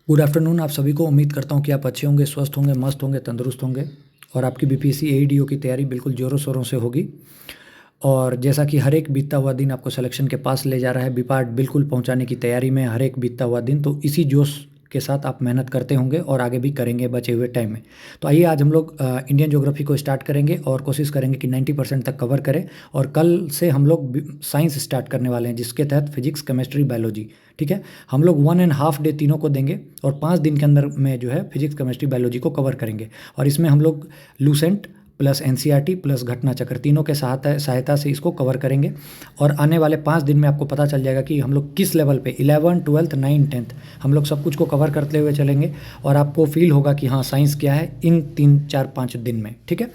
Good afternoon आप सभी को। उम्मीद करता हूँ कि आप अच्छे होंगे, स्वस्थ होंगे, मस्त होंगे, तंदुरुस्त होंगे और आपकी बीपीएससी एईडीओ की तैयारी बिल्कुल ज़ोरों शोरों से होगी। और जैसा कि हर एक बीतता हुआ दिन आपको सिलेक्शन के पास ले जा रहा है, बीपार्ट बिल्कुल पहुंचाने की तैयारी में हर एक बीतता हुआ दिन, तो इसी जोश के साथ आप मेहनत करते होंगे और आगे भी करेंगे बचे हुए टाइम में। तो आइए आज हम लोग इंडियन ज्योग्राफी को स्टार्ट करेंगे और कोशिश करेंगे कि 90% तक कवर करें। और कल से हम लोग साइंस स्टार्ट करने वाले हैं, जिसके तहत फिजिक्स, केमिस्ट्री, बायोलॉजी। ठीक है, हम लोग 1.5 डे तीनों को देंगे और 5 दिन के अंदर में जो है फिजिक्स, केमिस्ट्री, बायोलॉजी को कवर करेंगे। और इसमें हम लोग लूसेंट प्लस एनसीईआरटी प्लस घटना चक्र तीनों के सहायता से इसको कवर करेंगे। और आने वाले 5 दिन में आपको पता चल जाएगा कि हम लोग किस लेवल पे 11, 12, 9, 10 हम लोग सब कुछ को कवर करते हुए चलेंगे। और आपको फील होगा कि हाँ, साइंस क्या है इन 3, 4, 5 दिन में। ठीक है,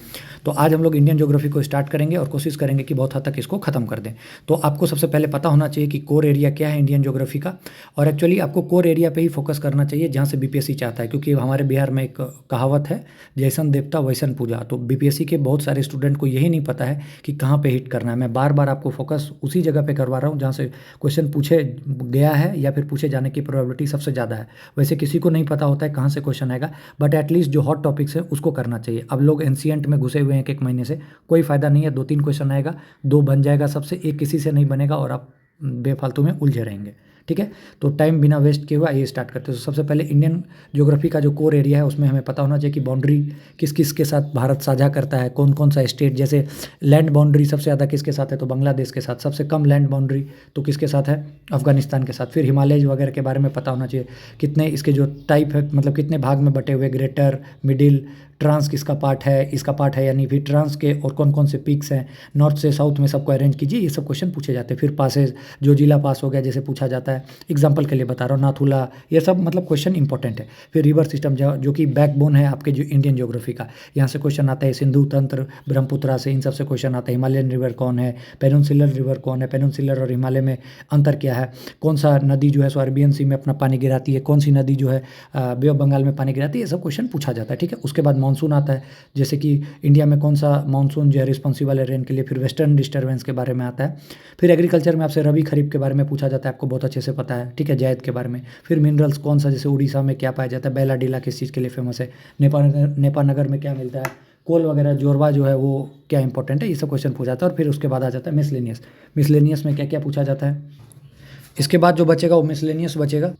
तो आज हम लोग इंडियन ज्योग्राफी को स्टार्ट करेंगे और कोशिश करेंगे कि बहुत हद तक इसको खत्म कर दें। तो आपको सबसे पहले पता होना चाहिए कि कोर एरिया क्या है इंडियन ज्योग्राफी का। और एक्चुअली आपको कोर एरिया पे ही फोकस करना चाहिए जहाँ से बीपीएससी चाहता है, क्योंकि हमारे बिहार में एक कहावत है, जैसन देवता वैसन पूजा। तो बीपीएससी के बहुत सारे स्टूडेंट को यही नहीं पता है कि कहाँ पे हिट करना है। मैं बार बार आपको फोकस उसी जगह पे करवा रहा हूँ जहाँ से क्वेश्चन पूछे गया है या फिर पूछे जाने की प्रोबेबिलिटी सबसे ज़्यादा है। वैसे किसी को नहीं पता होता है कहाँ से क्वेश्चन आएगा, बट एटलीस्ट जो हॉट टॉपिक्स है उसको करना चाहिए। अब लोग एंशिएंट में घुसे हुए हैं एक महीने से, कोई फ़ायदा नहीं है। 2-3 क्वेश्चन आएगा, 2 बन जाएगा सबसे, एक किसी से नहीं बनेगा और आप बेफालतू में उलझे रहेंगे। ठीक है, तो टाइम बिना वेस्ट किए हुआ ये स्टार्ट करते हैं। तो सबसे पहले इंडियन ज्योग्राफी का जो कोर एरिया है उसमें हमें पता होना चाहिए कि बाउंड्री किस किस के साथ भारत साझा करता है, कौन कौन सा स्टेट। जैसे लैंड बाउंड्री सबसे ज़्यादा किसके साथ है, तो बांग्लादेश के साथ। सबसे कम लैंड बाउंड्री तो किसके साथ है, अफगानिस्तान के साथ। फिर हिमालय वगैरह के बारे में पता होना चाहिए, कितने इसके जो टाइप है, मतलब कितने भाग में बटे हुए, ग्रेटर, मिडिल, ट्रांस किसका पार्ट है, इसका पार्ट है यानी। फिर ट्रांस के और कौन कौन से पीक्स हैं, नॉर्थ से साउथ में सबको अरेंज कीजिए। ये सब क्वेश्चन पूछे जाते हैं। फिर पासेज, जो जिला पास हो गया जैसे पूछा जाता है, एग्जाम्पल के लिए बता रहा हूँ, नाथुला, ये सब मतलब क्वेश्चन इंपॉर्टेंट है। फिर रिवर सिस्टम जो कि बैकबोन है आपके जो इंडियन ज्योग्राफी का, यहाँ से क्वेश्चन आता है। सिंधु तंत्र, ब्रह्मपुत्रा से, इन सब से क्वेश्चन आता है। हिमालयन रिवर कौन है, पेनिनसुलर रिवर कौन है, पेनिनसुलर और हिमालय में अंतर क्या है, कौन सा नदी जो है सो अरबियन सी में अपना पानी गिराती है, कौन सी नदी जो है बे ऑफ बंगाल में पानी गिराती है, ये सब क्वेश्चन पूछा जाता है। ठीक है, उसके बाद मानसून आता है, जैसे कि इंडिया में कौन सा मानसून जो है रिस्पॉन्सिबल है रेन के लिए। फिर वेस्टर्न डिस्टर्बेंस के बारे में आता है। फिर एग्रीकल्चर में आपसे रबी खरीफ के बारे में पूछा जाता है, आपको बहुत अच्छे से पता है। ठीक है, जायद के बारे में। फिर मिनरल्स कौन सा, जैसे उड़ीसा में क्या पाया जाता है, बेला डीला किस चीज़ के लिए फेमस है, नेपानगर में क्या मिलता है, कोल वगैरह, जोरवा जो है वो क्या इंपॉर्टेंट है, ये सब क्वेश्चन पूछा जाता है। और फिर उसके बाद आ जाता है मिसलेनियस में क्या क्या पूछा जाता है। इसके बाद जो बचेगा वो मिसलेनियस बचेगा।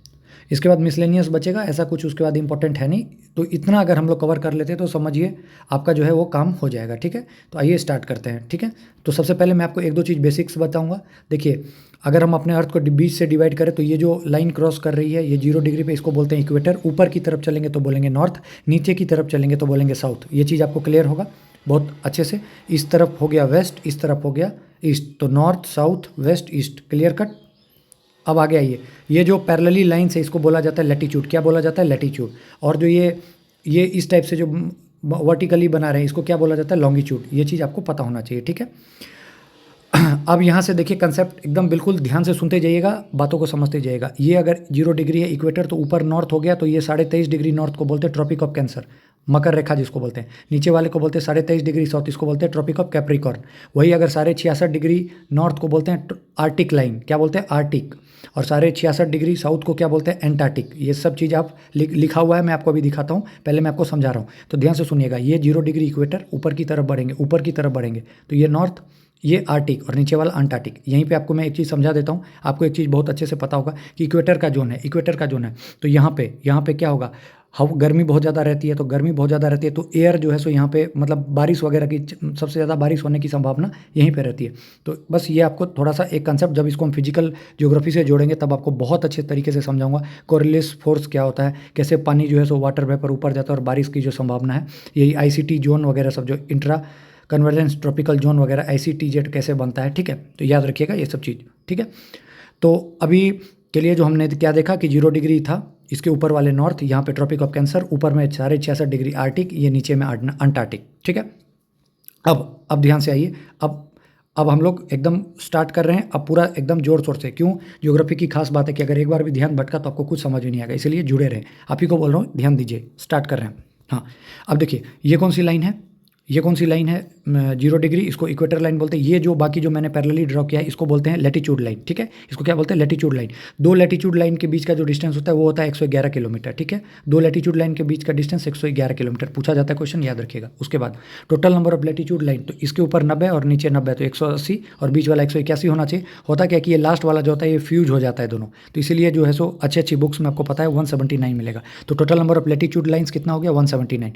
इसके बाद मिसलेनियस बचेगा, ऐसा कुछ उसके बाद इंपॉर्टेंट है नहीं। तो इतना अगर हम लोग कवर कर लेते हैं तो समझिए आपका जो है वो काम हो जाएगा। ठीक है, तो आइए स्टार्ट करते हैं। ठीक है, तो सबसे पहले मैं आपको 1-2 चीज़ बेसिक्स बताऊंगा। देखिए, अगर हम अपने अर्थ को बीच से डिवाइड करें तो ये जो लाइन क्रॉस कर रही है ये 0 डिग्री पे, इसको बोलते हैं इक्वेटर। ऊपर की तरफ चलेंगे तो बोलेंगे नॉर्थ, नीचे की तरफ चलेंगे तो बोलेंगे साउथ। ये चीज़ आपको क्लियर होगा बहुत अच्छे से। इस तरफ हो गया वेस्ट, इस तरफ हो गया ईस्ट, तो north, south, west, east, clear cut. अब आगे आइए, ये जो पैरेलली लाइन्स है इसको बोला जाता है लैटीट्यूड। क्या बोला जाता है, लैटीट्यूड। और जो ये इस टाइप से जो वर्टिकली बना रहे हैं इसको क्या बोला जाता है, लॉन्गिट्यूड। ये चीज़ आपको पता होना चाहिए। ठीक है, अब यहाँ से देखिए कंसेप्ट एकदम बिल्कुल ध्यान से सुनते जाइएगा, बातों को समझते जाइएगा। ये अगर 0 डिग्री है इक्वेटर तो ऊपर नॉर्थ हो गया, तो ये 23.5 डिग्री नॉर्थ को बोलते हैं ट्रॉपिक ऑफ कैंसर, मकर रेखा जिसको बोलते हैं। नीचे वाले को बोलते हैं 23.5 डिग्री साउथ, इसको बोलते हैं ट्रॉपिक ऑफ कैप्रिकॉर्न। वही अगर 66.5 डिग्री नॉर्थ को बोलते हैं आर्टिक लाइन, क्या बोलते हैं, आर्टिक। और 66.5 डिग्री साउथ को क्या बोलते हैं, एंटार्क्टिक। ये सब चीज़ आप लिखा हुआ है, मैं आपको अभी दिखाता हूँ, पहले मैं आपको समझा रहा हूँ। तो ध्यान से सुनिएगा, ये 0 डिग्री इक्वेटर, ऊपर की तरफ बढ़ेंगे, ऊपर की तरफ बढ़ेंगे तो ये नॉर्थ, ये आर्टिक और नीचे वाला अंटार्कटिक। यहीं पे आपको मैं एक चीज़ समझा देता हूँ, आपको एक चीज़ बहुत अच्छे से पता होगा कि इक्वेटर का जोन है, इक्वेटर का जोन है। तो यहाँ पे क्या होगा, गर्मी बहुत ज़्यादा रहती है, तो गर्मी बहुत ज़्यादा रहती है तो एयर जो है सो यहाँ पे मतलब बारिश वगैरह की सबसे ज़्यादा बारिश होने की संभावना यहीं पे रहती है। तो बस ये आपको थोड़ा सा एक कंसेप्ट, जब इसको हम फिजिकल ज्योग्राफी से जोड़ेंगे तब आपको बहुत अच्छे तरीके से समझाऊंगा। कोरिलेस फोर्स क्या होता है, कैसे पानी जो है सो वाटर वेपर ऊपर जाता है और बारिश की जो संभावना है, यही ICT जोन वगैरह सब, जो इंट्रा कन्वर्जेंस ट्रॉपिकल जोन वगैरह, ICTZ कैसे बनता है। ठीक है, तो याद रखिएगा ये सब चीज़। ठीक है, तो अभी के लिए जो हमने क्या देखा कि 0 डिग्री था, इसके ऊपर वाले नॉर्थ, यहाँ पे ट्रॉपिक ऑफ कैंसर, ऊपर में 66.5 डिग्री आर्टिक, ये नीचे में अंटार्कटिक। ठीक है, अब ध्यान से आइए। अब हम लोग एकदम स्टार्ट कर रहे हैं, अब पूरा एकदम जोर शोर से। क्यों, ज्योग्राफी की खास बात है कि अगर एक बार भी ध्यान भटका तो आपको कुछ समझ में नहीं आएगा, इसलिए जुड़े रहें। आप ही को बोल रहा हूँ, ध्यान दीजिए, स्टार्ट कर रहे हैं। हाँ, अब देखिए ये कौन सी लाइन है, ये कौन सी लाइन है, 0 डिग्री, इसको इक्वेटर लाइन बोलते हैं। ये जो बाकी जो मैंने पैरेलली ड्रॉ किया है इसको बोलते हैं लैटिट्यूड लाइन, ठीक है। इसको क्या बोलते हैं, लैटिट्यूड लाइन। दो लैटिट्यूड लाइन के बीच का जो डिस्टेंस होता है वो होता है 111 किलोमीटर, ठीक है। दो लैटिट्यूड लाइन के बीच का डिस्टेंस 111 किलोमीटर पूछा जाता है क्वेश्चन, याद रखिएगा। उसके बाद total number of latitude line, तो इसके ऊपर 90 और नीचे 90 तो 180 और बीच वाला 181 होना चाहिए। होता क्या कि ये लास्ट वाला जो होता है ये फ्यूज हो जाता है दोनों, तो इसीलिए जो है सो अच्छी अच्छी बुक्स में आपको पता है 179 मिलेगा। तो total number of latitude lines कितना हो गया, 179,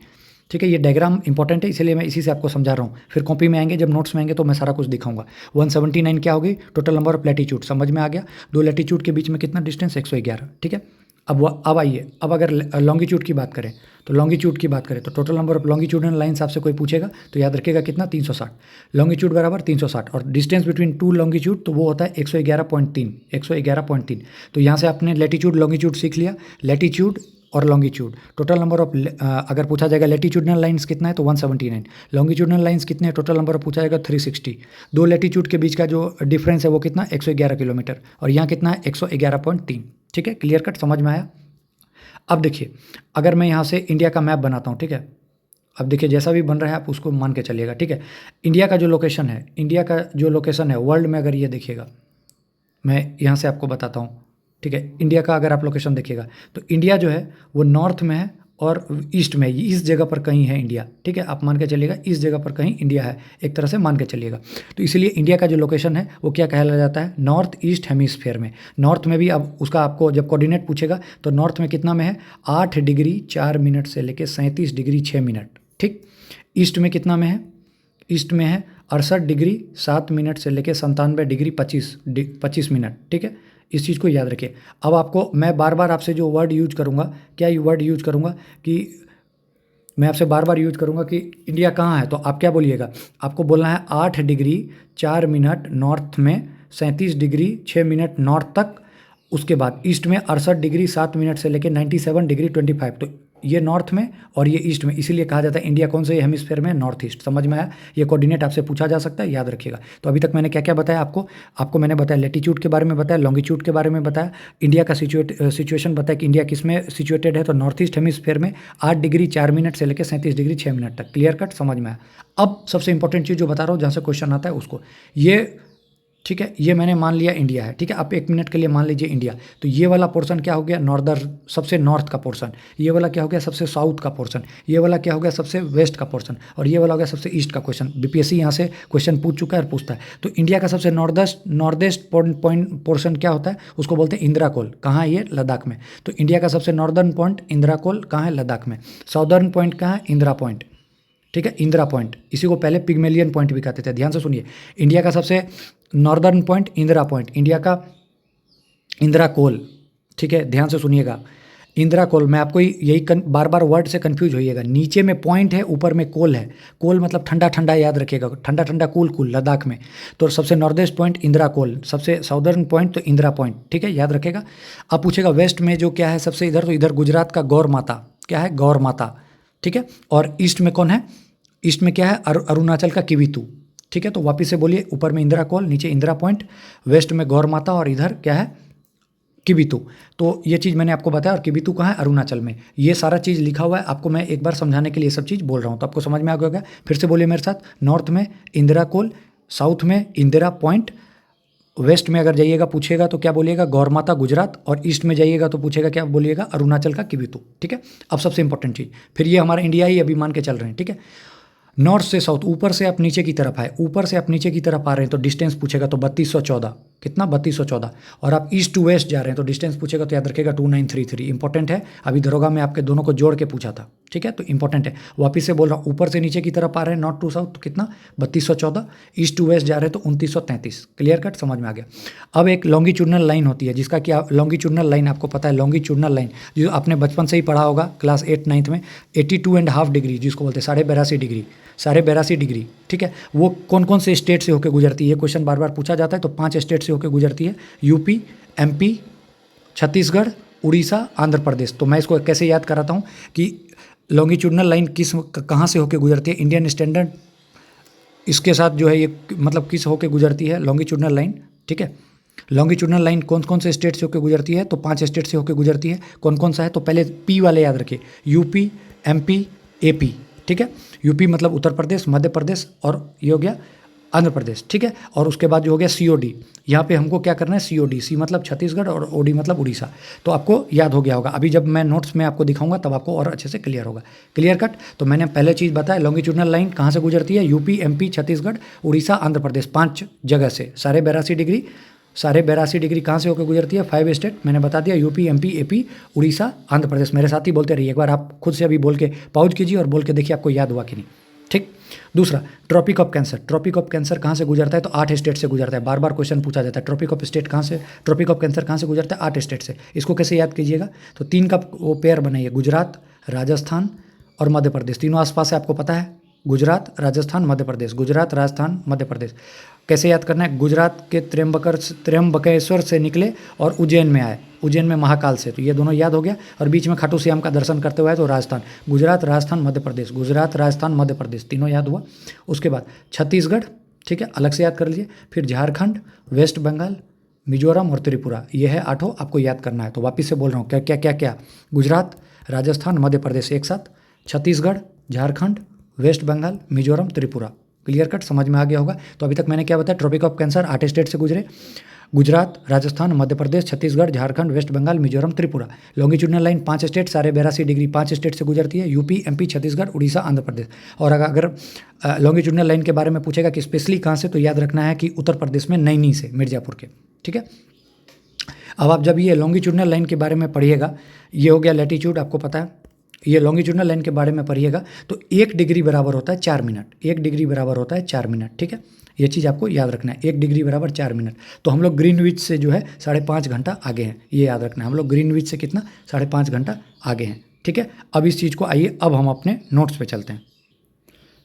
ठीक है। ये डायग्राम इंपॉर्टेंट है इसलिए मैं इसी से आपको समझा रहा हूँ। फिर कॉपी में आएंगे, जब नोट्स में आएंगे तो मैं सारा कुछ दिखाऊंगा। 179 क्या होगी, टोटल नंबर ऑफ लैटिट्यूड, समझ में आ गया। दो लैटिट्यूड के बीच में कितना डिस्टेंस, 111, ठीक है। अब आइए, अब अगर लॉन्गिट्यूड की बात करें तो लॉन्गिट्यूड की बात करें तो total number of longitudinal lines आपसे कोई पूछेगा तो याद रखिएगा कितना, 360। लॉन्गिट्यूड बराबर 360 और डिस्टेंस बिटवीन टू लॉन्गिट्यूड तो वो होता है 111.3, 111.3। तो यहाँ से आपने लैटिट्यूड लॉन्गिट्यूड सीख लिया, लैटिट्यूड और लॉन्गिट्यूड। टोटल नंबर ऑफ अगर पूछा जाएगा लैटिट्यूडनल लाइंस कितना है तो 179, लॉन्गिट्यूडनल लाइंस कितने हैं, टोटल नंबर ऑफ पूछा जाएगा 360। दो लैटिट्यूड के बीच का जो डिफरेंस है वो कितना, 111 किलोमीटर, और यहाँ कितना है 111.3, ठीक है। क्लियर कट, समझ में आया। अब देखिए, अगर मैं यहाँ से इंडिया का मैप बनाता हूँ, ठीक है। अब देखिए जैसा भी बन रहा है आप उसको मान के चलिएगा, ठीक है। इंडिया का जो लोकेशन है, इंडिया का जो लोकेशन है वर्ल्ड में, अगर ये देखिएगा, मैं यहाँ से आपको बताता हूँ, ठीक है। इंडिया का अगर आप लोकेशन देखिएगा तो इंडिया जो है वो नॉर्थ में है और ईस्ट में है, इस जगह पर कहीं है इंडिया, ठीक है। आप मान के चलिएगा इस जगह पर कहीं इंडिया है, एक तरह से मान के चलिएगा। तो इसीलिए इंडिया का जो लोकेशन है वो क्या कहला जाता है, नॉर्थ ईस्ट हेमिस्फेयर में। नॉर्थ में भी अब उसका आपको जब कोऑर्डिनेट पूछेगा तो नॉर्थ में कितना में है, 8 डिग्री 4 मिनट से लेकर 37 डिग्री 6 मिनट, ठीक। ईस्ट में कितना में है, ईस्ट में है 68 डिग्री 7 मिनट से लेकर 97 डिग्री 25 मिनट, ठीक है। इस चीज़ को याद रखिए। अब आपको मैं बार बार आपसे जो वर्ड यूज करूँगा, क्या वर्ड यूज करूँगा कि मैं आपसे बार बार यूज करूँगा कि इंडिया कहाँ है, तो आप क्या बोलिएगा, आपको बोलना है 8 डिग्री 4 मिनट नॉर्थ में, 37 डिग्री 6 मिनट नॉर्थ तक। उसके बाद ईस्ट में 68 डिग्री 7 मिनट से लेकर 97 डिग्री 25, तो ये नॉर्थ में और ये ईस्ट में, इसीलिए कहा जाता है इंडिया कौन से हेमिस्फेयर में, नॉर्थ ईस्ट। समझ में आया, ये कोऑर्डिनेट आपसे पूछा जा सकता है, याद रखिएगा। तो अभी तक मैंने क्या क्या बताया आपको मैंने बताया लैटिट्यूड के बारे में बताया, लॉन्गिट्यूड के बारे में बताया, इंडिया का सिचुएशन बताया कि इंडिया किस में सिचुएटेड है, तो नॉर्थ ईस्ट हेमिस्फेयर में 8 डिग्री 4 मिनट से लेकर 37 डिग्री 6 मिनट तक। क्लियर कट, समझ में आया। अब सबसे इंपॉर्टेंट चीज़ जो बता रहा हूँ जहाँ से क्वेश्चन आता है उसको, ये ठीक है, ये मैंने मान लिया इंडिया है, ठीक है। आप 1 मिनट के लिए मान लीजिए इंडिया, तो ये वाला पोर्शन क्या हो गया, नॉर्दर्न, सबसे नॉर्थ का पोर्शन। ये वाला क्या हो गया, सबसे साउथ का पोर्शन। ये वाला क्या हो गया, सबसे वेस्ट का पोर्शन। और ये वाला हो गया सबसे ईस्ट का क्वेश्चन। बीपीएससी यहाँ से क्वेश्चन पूछ चुका है और पूछता है। तो इंडिया का सबसे नॉर्देस्ट पॉइंट पोर्शन क्या होता है, उसको बोलते हैं इंदिरा कोल। कहाँ है ये, लद्दाख में। तो इंडिया का सबसे नॉर्दर्न पॉइंट इंदिरा कोल कहाँ है, लद्दाख में। साउदर्न पॉइंट कहाँ है, इंदिरा पॉइंट, ठीक है, इंदिरा पॉइंट। इसी को पहले पिग्मेलियन पॉइंट भी कहते थे। ध्यान से सुनिए, इंडिया का सबसे northern point Indira point, India का इंदिरा कोल, ठीक है। ध्यान से सुनिएगा, इंदिरा कोल। मैं आपको यही बार बार वर्ड से कंफ्यूज होइएगा। नीचे में पॉइंट है, ऊपर में कोल है। कोल मतलब ठंडा ठंडा, याद रखिएगा, ठंडा ठंडा कूल कूल, लद्दाख में। तो सबसे नॉर्देस्ट पॉइंट इंदिरा कोल, सबसे साउदर्न पॉइंट तो इंदिरा पॉइंट, ठीक है, याद रखेगा। अब पूछेगा वेस्ट में जो क्या है सबसे इधर, तो इधर गुजरात का गौर माता, क्या है, गौर माता, ठीक है। और ईस्ट में कौन है, ईस्ट में क्या है, अरुणाचल का किवितु, ठीक है। तो वापिस से बोलिए, ऊपर में इंदिरा कोल, नीचे इंदिरा पॉइंट, वेस्ट में गौर माता और इधर क्या है, किवितु। तो ये चीज़ मैंने आपको बताया। और किवितु कहाँ है, अरुणाचल में। ये सारा चीज़ लिखा हुआ है, आपको मैं एक बार समझाने के लिए सब चीज़ बोल रहा हूँ, तो आपको समझ में आ गया। फिर से बोलिए मेरे साथ, नॉर्थ में इंदिरा कोल, साउथ में इंदिरा पॉइंट, वेस्ट में अगर जाइएगा पूछेगा तो क्या बोलिएगा, गौर माता गुजरात, और ईस्ट में जाइएगा तो पूछेगा क्या बोलिएगा, अरुणाचल का किवितु, ठीक है। अब सबसे इंपॉर्टेंट चीज़, फिर ये हमारा इंडिया ही अभी मान के चल रहे हैं, ठीक है। नॉर्थ से साउथ, ऊपर से आप नीचे की तरफ आए, ऊपर से आप नीचे की तरफ आ रहे हैं तो डिस्टेंस पूछेगा तो 3214, कितना, 3214। और आप ईस्ट टू वेस्ट जा रहे हैं तो डिस्टेंस पूछेगा तो याद रखेगा 2933। इंपॉर्टेंट है, अभी दरोगा में आपके दोनों को जोड़ के पूछा था, ठीक है। तो इंपॉर्टेंट है, वापिस से बोल रहा हूँ, ऊपर से नीचे की तरफ आ रहे हैं नॉर्थ टू साउथ तो कितना, 3214। ईस्ट टू वेस्ट जा रहे हैं तो 2933। क्लियर कट, समझ में आ गया। अब एक लॉन्गिट्यूडनल लाइन होती है जिसका कि लॉन्गिट्यूडनल लाइन आपको पता है, लॉन्गिट्यूडनल लाइन जो आपने बचपन से ही पढ़ा होगा क्लास 8 9 में, 82.5 डिग्री जिसको बोलते हैं 82.5 डिग्री, 82.5 डिग्री, ठीक है। वो कौन कौन से स्टेट से होकर गुजरती है, ये क्वेश्चन बार बार पूछा जाता है। तो 5 स्टेट से होकर गुजरती है, यूपी, एमपी, छत्तीसगढ़, उड़ीसा, आंध्र प्रदेश। तो मैं इसको कैसे याद कराता हूँ कि लॉन्गिट्यूडनल लाइन कहाँ से होकर गुजरती है, इंडियन स्टैंडर्ड इसके साथ जो है ये मतलब किस होकर गुजरती है लॉन्गिट्यूडनल लाइन, ठीक है। लॉन्गिट्यूडनल लाइन कौन कौन से स्टेट से होकर गुजरती है, तो 5 स्टेट से होकर गुजरती है। कौन कौन सा है, तो पहले पी वाले याद रखिए, यूपी, एमपी, एपी, ठीक है। यूपी मतलब उत्तर प्रदेश, मध्य प्रदेश और ये हो गया आंध्र प्रदेश, ठीक है। और उसके बाद जो हो गया COD, यहाँ पे हमको क्या करना है COD, C मतलब छत्तीसगढ़ और OD मतलब उड़ीसा। तो आपको याद हो गया होगा। अभी जब मैं नोट्स में आपको दिखाऊंगा तब आपको और अच्छे से क्लियर होगा। Clear cut. तो मैंने पहले चीज़ बताया, लॉन्गिट्यूडनल लाइन कहाँ से गुजरती है, यूपी, MP, छत्तीसगढ़, उड़ीसा, आंध्र प्रदेश, 5 जगह से, साढ़े 82 डिग्री कहाँ से होकर गुजरती है, 5 स्टेट मैंने बता दिया, UP, MP, AP, Orissa, Andhra Pradesh. मेरे साथ ही बोलते रहिए, एक बार आप खुद से अभी बोल के पॉज कीजिए और बोल के देखिए आपको याद हुआ कि नहीं, ठीक। दूसरा, Tropic of Cancer. Tropic of Cancer कहाँ से गुजरता है, तो 8 स्टेट से गुजरता है। बार बार क्वेश्चन पूछा जाता है, ट्रॉपिक ऑफ कैंसर कहाँ से गुजरता है, 8 स्टेट से। इसको कैसे याद कीजिएगा, तो 3 का वो पेयर बनाइए, गुजरात, राजस्थान और मध्य प्रदेश। तीनों आसपास है, आपको पता है, गुजरात, राजस्थान, मध्य प्रदेश, गुजरात, राजस्थान, मध्य प्रदेश। कैसे याद करना है, गुजरात के त्र्यंबकेश्वर से निकले और उज्जैन में आए, उज्जैन में महाकाल से, तो ये दोनों याद हो गया। और बीच में खाटू श्याम का दर्शन करते हुए आए तो राजस्थान, गुजरात, राजस्थान, मध्य प्रदेश, गुजरात, राजस्थान, मध्य प्रदेश, तीनों याद हुआ। उसके बाद छत्तीसगढ़, ठीक है, अलग से याद कर लीजिए। फिर झारखंड, वेस्ट बंगाल, मिजोरम और त्रिपुरा, ये है 8 आपको याद करना है। तो वापस से बोल रहा हूँ, क्या क्या क्या क्या, गुजरात, राजस्थान, मध्य प्रदेश एक साथ, Chhattisgarh, Jharkhand, West Bengal, Mizoram, Tripura. Clear cut, समझ में आ गया होगा। तो अभी तक मैंने क्या बताया, ट्रॉपिक ऑफ कैंसर 8 स्टेट से गुजरे, Gujarat, Rajasthan, Madhya Pradesh, Chhattisgarh, Jharkhand, West Bengal, Mizoram, Tripura. Longitudinal line 5 state, साढ़े 82 डिग्री 5 स्टेट से गुजरती है, यूपी, MP, छत्तीसगढ़, उड़ीसा, आंध्र प्रदेश। और अगर लॉन्गिट्यूडनल लाइन के बारे में पूछेगा कि स्पेशली कहाँ से, तो याद रखना है कि उत्तर प्रदेश में नैनी से, मिर्जापुर के, ठीक है। अब आप जब ये लॉन्गिट्यूडनल लाइन के बारे में पढ़िएगा, ये हो गया लैटीट्यूड, आपको पता है, ये लॉन्गिट्यूडनल लाइन के बारे में पढ़िएगा तो 1 डिग्री बराबर होता है 4 मिनट, 1 डिग्री बराबर होता है 4 मिनट, ठीक है। ये चीज़ आपको याद रखना है, 1 डिग्री बराबर 4 मिनट। तो हम लोग ग्रीनविच से जो है 5.5 घंटा आगे हैं, ये याद रखना है। हम लोग ग्रीनविच से कितना, 5.5 घंटा आगे हैं, ठीक है। अब इस चीज़ को आइए, अब हम अपने नोट्स पे चलते हैं,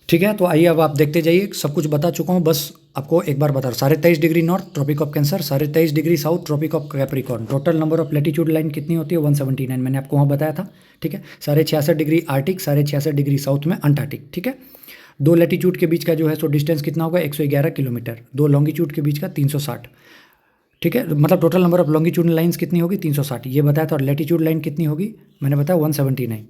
ठीक है। तो आइए अब आप देखते जाइए, सब कुछ बता चुका हूँ, बस आपको एक बार बता रहा हूँ। 23.5 degree north, Tropic of Cancer, 23.5 degree south, Tropic of Capricorn. Total number of latitude line कितनी होती है, 179, मैंने आपको वहाँ बताया था, ठीक है। 66.5 डिग्री आर्टिक, 66.5 डिग्री साउथ में अंटार्कटिक, ठीक है। 2 लैटीट्यूड के बीच का जो है सो डिस्टेंस कितना होगा, 111 किलोमीटर। 2 लॉन्गिट्यूड के बीच का 360, ठीक है। मतलब total number of longitudinal lines कितनी होगी, 360, ये बताया था। और लैटीट्यूड लाइन कितनी होगी, मैंने बताया 179।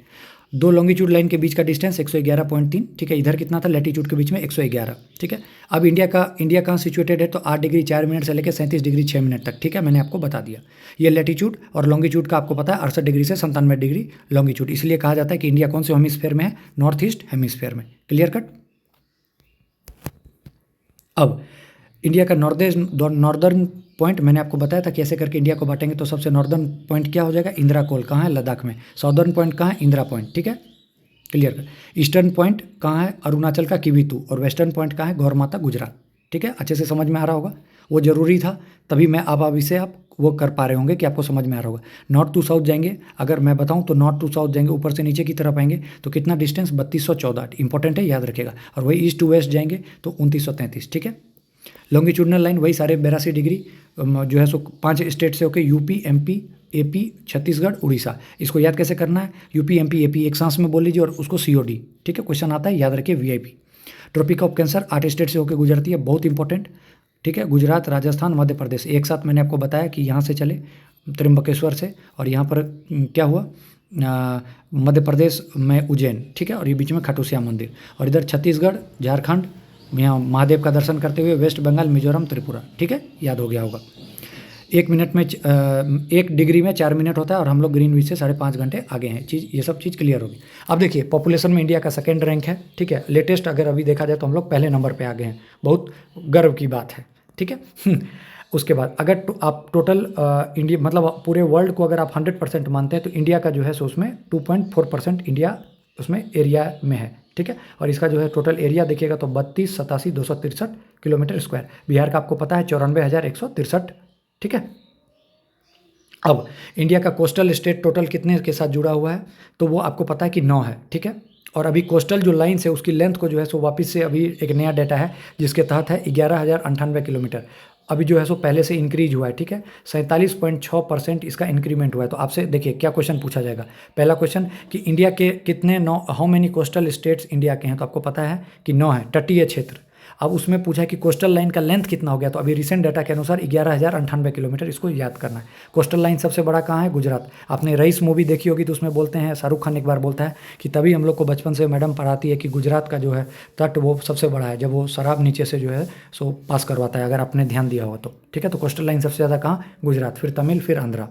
2 लॉन्गिट्यूड लाइन के बीच का डिस्टेंस 111.3, ठीक है। इधर कितना था, लैटीट्यूड के बीच में 111, ठीक है। अब इंडिया कहाँ सिचुएटेड है, तो 8 डिग्री 4 मिनट से लेकर 37 डिग्री 6 मिनट तक, ठीक है, मैंने आपको बता दिया। ये लैटीट्यूड और लॉन्गिट्यूड का आपको पता है, 68 डिग्री से 97 डिग्री लॉन्गिट्यूड। इसलिए कहा जाता है कि इंडिया कौन से हेमिस्फीयर में है, नॉर्थ ईस्ट हेमिस्फीयर में। Clear cut. अब इंडिया का नॉर्दर्न पॉइंट मैंने आपको बताया था कैसे करके इंडिया को बांटेंगे। तो सबसे नॉर्दर्न पॉइंट क्या हो जाएगा, इंदिरा कोल, कहाँ है, लद्दाख में। साउदर्न पॉइंट कहाँ है, इंदिरा पॉइंट, ठीक है, क्लियर कर। ईस्टर्न पॉइंट कहाँ है, अरुणाचल का किवितू। और वेस्टर्न पॉइंट कहाँ है, गौरमाता, गुजरात, ठीक है। अच्छे से समझ में आ रहा होगा, वो जरूरी था, तभी मैं अब इसे आप वो कर पा रहे होंगे कि आपको समझ में आ रहा होगा। नॉर्थ टू साउथ जाएंगे, अगर मैं बताऊं तो नॉर्थ टू साउथ जाएंगे, ऊपर से नीचे की तरफ आएंगे तो कितना डिस्टेंस, 3214, इंपॉर्टेंट है, याद रखेगा। और वही ईस्ट टू वेस्ट जाएंगे तो 2933, ठीक है। लॉन्गिट्यूडनल लाइन वही 82 डिग्री जो है सो 5 स्टेट से होकर UP, MP, AP, Chhattisgarh, Orissa. इसको याद कैसे करना है, यूपी, MP, AP एक सांस में बोल लीजिए और उसको COD, ठीक है। क्वेश्चन आता है, याद रखिए, VIP। Tropic of Cancer 8 state से होकर गुजरती है, बहुत इंपॉर्टेंट, ठीक है। गुजरात, राजस्थान, मध्य प्रदेश एक साथ मैंने आपको बताया कि यहाँ से चले त्र्यंबकेश्वर से, और यहाँ पर क्या हुआ, मध्य प्रदेश में उज्जैन, ठीक है। और ये बीच में खाटू श्याम मंदिर। और इधर छत्तीसगढ़, झारखंड, यहाँ महादेव का दर्शन करते हुए वेस्ट बंगाल, मिजोरम, त्रिपुरा, ठीक है, याद हो गया होगा। 1 डिग्री में 4 मिनट होता है और हम लोग ग्रीनविच से 5.5 घंटे आगे हैं। ये सब चीज़ क्लियर होगी। अब देखिए, पॉपुलेशन में इंडिया का 2nd रैंक है, ठीक है। लेटेस्ट अगर अभी देखा जाए तो हम लोग पहले नंबर पे आ गए हैं, बहुत गर्व की बात है, ठीक है। उसके बाद अगर आप टोटल इंडिया मतलब पूरे वर्ल्ड को अगर आप 100% मानते हैं तो इंडिया का जो है सो उसमें 2.4% इंडिया उसमें एरिया में है, ठीक है। और इसका जो है टोटल एरिया देखिएगा तो 32,87,263 किलोमीटर स्क्वायर। बिहार का आपको पता है 94,163, ठीक है। अब इंडिया का कोस्टल स्टेट टोटल कितने के साथ जुड़ा हुआ है, तो वो आपको पता है कि 9 है, ठीक है। और अभी कोस्टल जो लाइन्स है उसकी लेंथ को जो है सो वापस से अभी एक नया डाटा है जिसके तहत है 11,098 किलोमीटर। अभी जो है सो पहले से इंक्रीज हुआ है, ठीक है। 47.6% इसका इंक्रीमेंट हुआ है। तो आपसे देखिए क्या क्वेश्चन पूछा जाएगा। पहला क्वेश्चन कि इंडिया के कितने how many coastal states India के हैं, तो आपको पता है कि 9 है, तटीय क्षेत्र। अब उसमें पूछा कि कोस्टल लाइन का लेंथ कितना हो गया, तो अभी रिसेंट डाटा के अनुसार 11,098 किलोमीटर, इसको याद करना है। कोस्टल लाइन सबसे बड़ा कहाँ है? गुजरात। आपने रईस मूवी देखी होगी तो उसमें बोलते हैं, शाहरुख खान एक बार बोलता है कि तभी हम लोग को बचपन से मैडम पढ़ाती है कि गुजरात का जो है तट वो सबसे बड़ा है, जब वो शराब नीचे से जो है सो पास करवाता है, अगर आपने ध्यान दिया हो तो। ठीक है, तो कोस्टल लाइन सबसे ज़्यादा कहाँ? गुजरात, फिर तमिल, फिर आंध्रा।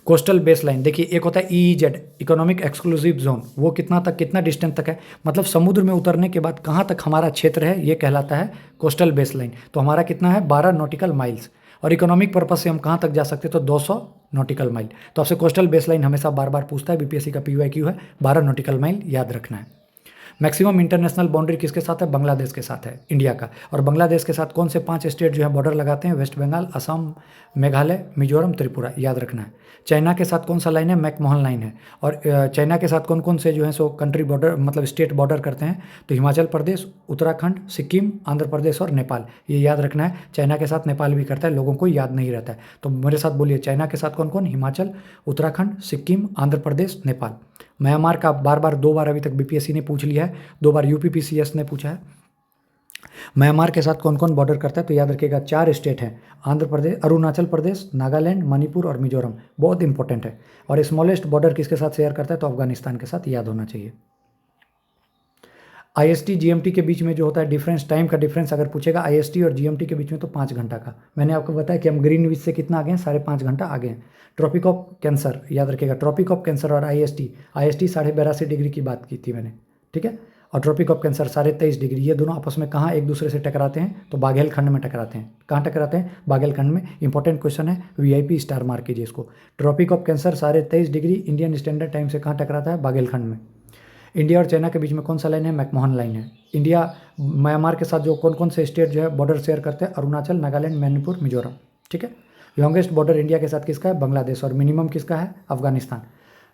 कोस्टल बेस लाइन देखिए, एक होता है EEZ, इकोनॉमिक एक्सक्लूसिव जोन, वो कितना तक, कितना डिस्टेंस तक है, मतलब समुद्र में उतरने के बाद कहाँ तक हमारा क्षेत्र है, ये कहलाता है कोस्टल बेस लाइन। तो हमारा कितना है? 12 नॉटिकल माइल्स। और इकोनॉमिक पर्पज से हम कहाँ तक जा सकते हैं? तो 200 नॉटिकल माइल। तो आपसे कोस्टल बेस लाइन हमेशा बार बार पूछता है, BPSC का PYQ है, 12 नॉटिकल माइल याद रखना है। मैक्सिमम इंटरनेशनल बाउंड्री किसके साथ है? बांग्लादेश के साथ है, इंडिया का। और बांग्लादेश के साथ कौन से 5 स्टेट जो है बॉर्डर लगाते हैं? वेस्ट बंगाल, असम, मेघालय, मिजोरम, त्रिपुरा, याद रखना है। चाइना के साथ कौन सा लाइन है? मैकमोहन लाइन है। और चाइना के साथ कौन कौन से जो है सो कंट्री बॉर्डर, मतलब स्टेट बॉर्डर करते हैं? तो हिमाचल प्रदेश, उत्तराखंड, सिक्किम, आंध्र प्रदेश और नेपाल, ये याद रखना है। चाइना के साथ नेपाल भी करता है, लोगों को याद नहीं रहता है, तो मेरे साथ बोलिए, चाइना के साथ कौन कौन? हिमाचल, उत्तराखंड, सिक्किम, आंध्र प्रदेश, नेपाल। म्यांमार का बार बार 2 बार अभी तक BPSC ने पूछ लिया है, 2 बार UPPCS ने पूछा है। म्यांमार के साथ कौन कौन बॉर्डर करता है? तो याद रखिएगा 4 स्टेट हैं, आंध्र प्रदेश, अरुणाचल प्रदेश, नागालैंड, मणिपुर और मिजोरम, बहुत इंपॉर्टेंट है। और स्मॉलेस्ट बॉर्डर किसके साथ शेयर करता है? तो अफगानिस्तान के साथ, याद होना चाहिए। IST GMT के बीच में जो होता है डिफरेंस, टाइम का डिफरेंस अगर पूछेगा IST और GMT के बीच में, तो 5 घंटा का। मैंने आपको बताया कि हम ग्रीनविच से कितना आगे हैं? 5.5 घंटा आगे हैं। ट्रॉपिक ऑफ कैंसर, याद रखिएगा, ट्रॉपिक ऑफ कैंसर और IST 82.5 डिग्री की बात की थी मैंने, ठीक है। और ट्रॉपिक ऑफ कैंसर 23.5 डिग्री, ये दोनों आपस में कहाँ एक दूसरे से टकराते हैं? तो बाघेलखंड में टकराते हैं। कहाँ टकराते हैं? बाघेलखंड में। इंपॉर्टेंट क्वेश्चन है, VIP स्टार मार्क कीजिए इसको। Tropic of Cancer 23.5 degree Indian standard time से कहाँ टकराता है? बाघेलखंड में। इंडिया और चाइना के बीच में कौन सा लाइन है? मैकमोहन लाइन है। इंडिया म्यांमार के साथ जो कौन कौन से स्टेट जो है बॉर्डर शेयर करते हैं? अरुणाचल, नागालैंड, मणिपुर, मिजोरम, ठीक है। लॉन्गेस्ट बॉर्डर इंडिया के साथ किसका है? बांग्लादेश। और मिनिमम किसका है? Afghanistan.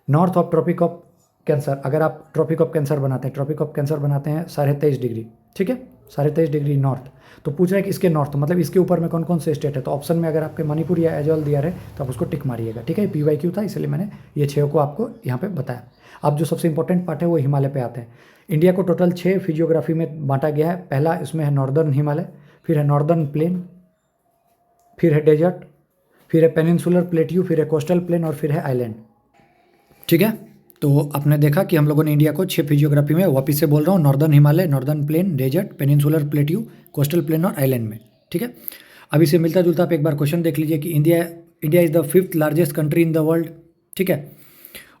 North of Tropic of Cancer, अगर आप ट्रॉपिक ऑफ कैंसर बनाते हैं, ट्रॉपिक ऑफ कैंसर बनाते हैं 23.5 डिग्री, ठीक है, 23.5 डिग्री नॉर्थ। तो पूछ रहा है कि इसके नॉर्थ, मतलब इसके ऊपर में कौन कौन से स्टेट है? तो ऑप्शन में अगर आपके मणिपुर या एजॉल दिया रहे तो आप उसको टिक मारिएगा, ठीक है। PYQ था, इसलिए मैंने ये 6 को आपको यहाँ पे बताया। अब जो सबसे इंपॉर्टेंट पार्ट है वो हिमालय पे आते हैं। इंडिया को टोटल 6 फिजियोग्राफी में बांटा गया है। पहला इसमें है नॉर्दर्न हिमालय, फिर है नॉर्दर्न प्लेन, फिर है डेजर्ट, फिर है पेनिनसुलर प्लेट्यू, फिर है कोस्टल प्लेन और फिर है आइलैंड, ठीक है। तो आपने देखा कि हम लोगों ने इंडिया को 6 फिजियोग्राफी में, वापस से बोल रहा हूँ, northern Himalaya, northern plain, desert, peninsular plateau, coastal plain और आइलैंड में, ठीक है। अब इसे मिलता जुलता आप एक बार क्वेश्चन देख लीजिए कि India is the 5th largest country in the world, ठीक है।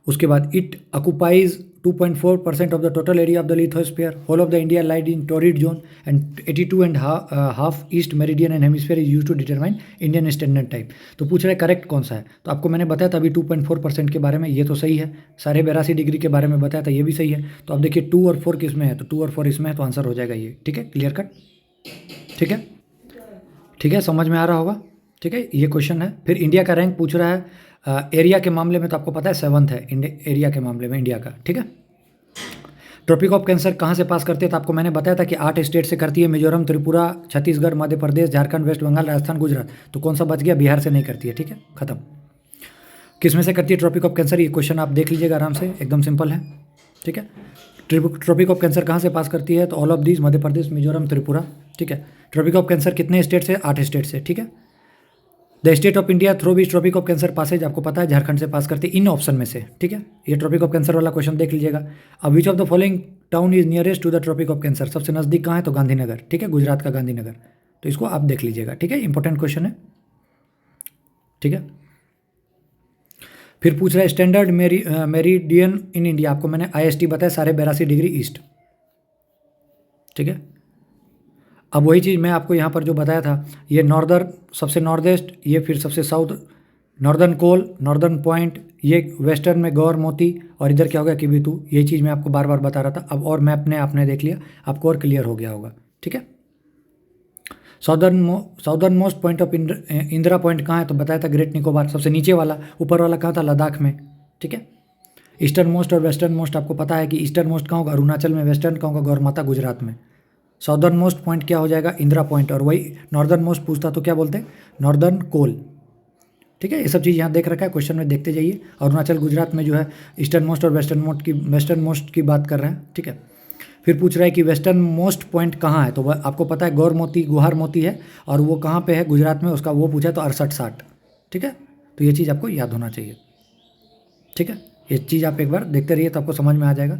उसके बाद it occupies 2.4% of the total area of the lithosphere, whole of the India lied in torrid zone and 82.5 east meridian and hemisphere is use to determine Indian standard time. तो पूछ रहे correct कौन सा है? तो आपको मैंने बताया था अभी 2.4% के बारे में, ये तो सही है। 82.5 डिग्री के बारे में बताया था, ये भी सही है। तो अब देखिए 2 और 4 किस में है? तो 2 और 4 इसमें है, तो आंसर हो जाएगा ये, ठीक है। क्लियर कट, ठीक है, ठीक है, समझ में आ रहा होगा, ठीक है। ये क्वेश्चन है। फिर इंडिया का रैंक पूछ रहा है एरिया के मामले में, तो आपको पता है 7th है एरिया के मामले में इंडिया का, ठीक है। ट्रॉपिक ऑफ कैंसर कहाँ से पास करते हैं? तो आपको मैंने बताया था कि 8 स्टेट से करती है, मिजोरम, त्रिपुरा, छत्तीसगढ़, मध्य प्रदेश, झारखंड, वेस्ट बंगाल, राजस्थान, गुजरात। तो कौन सा बच गया? बिहार से नहीं करती है, ठीक है, खत्म। किस में से करती है ट्रॉपिक ऑफ कैंसर? ये क्वेश्चन आप देख लीजिएगा आराम से, एकदम सिंपल है, ठीक है। ट्रॉपिक ऑफ कैंसर कहाँ से पास करती है? तो all of these, Madhya Pradesh, Mizoram, Tripura, ठीक है। ट्रॉपिक ऑफ कैंसर कितने स्टेट से? 8 स्टेट से, ठीक है। The state of India through which Tropic of Cancer passes, आपको पता है झारखंड से पास करते इन ऑप्शन में से, ठीक है। ये ट्रॉपिक ऑफ कैंसर वाला क्वेश्चन देख लीजिएगा। अब which of the following town is nearest to the Tropic of Cancer, सबसे नजदीक कहाँ है? तो गांधीनगर, ठीक है, गुजरात का गांधीनगर। तो इसको आप देख लीजिएगा, ठीक है, इंपॉर्टेंट क्वेश्चन है, ठीक है। फिर पूछ रहा है स्टैंडर्ड मेरिडियन इन इंडिया, आपको मैंने IST बताया 82.5 डिग्री ईस्ट, ठीक है। अब वही चीज़ मैं आपको यहाँ पर जो बताया था, ये नॉर्दर्न सबसे नॉर्थ ईस्ट, ये फिर सबसे साउथ नॉर्दर्न कोल, नॉर्दर्न पॉइंट, ये वेस्टर्न में गौर मोती, और इधर क्या हो गया किबितू। यही चीज़ मैं आपको बार बार बता रहा था। अब और मैप ने आपने देख लिया, आपको और क्लियर हो गया होगा, ठीक है। Southern most point of Indira point कहाँ है? तो बताया था ग्रेट निकोबार, सबसे नीचे वाला। ऊपर वाला कहाँ था? लद्दाख में, ठीक है। ईस्टर्न मोस्ट और वेस्टर्न मोस्ट आपको पता है कि ईस्टर्न मोस्ट कहाँ होगा? अरुणाचल में। वेस्टर्न कहाँ होगा? गौरमाता, गुजरात में। साउदर्न मोस्ट पॉइंट क्या हो जाएगा? इंदिरा पॉइंट। और वही नॉर्दर्न मोस्ट पूछता तो क्या बोलते हैं? नॉर्दर्न कोल, ठीक है। ये सब चीज़ यहाँ देख रखा है, क्वेश्चन में देखते जाइए। अरुणाचल गुजरात में जो है ईस्टर्न मोस्ट और वेस्टर्न मोस्ट की बात कर रहे हैं, ठीक है। फिर पूछ रहा है कि वेस्टर्न मोस्ट पॉइंट कहाँ है, तो वह आपको पता है गौर मोती, गुहार मोती है, और वो कहाँ पे है, गुजरात में, उसका वो पूछा तो 68-60। ठीक है, तो ये चीज़ आपको याद होना चाहिए। ठीक है, ये चीज़ आप एक बार देखते रहिए तो आपको समझ में आ जाएगा।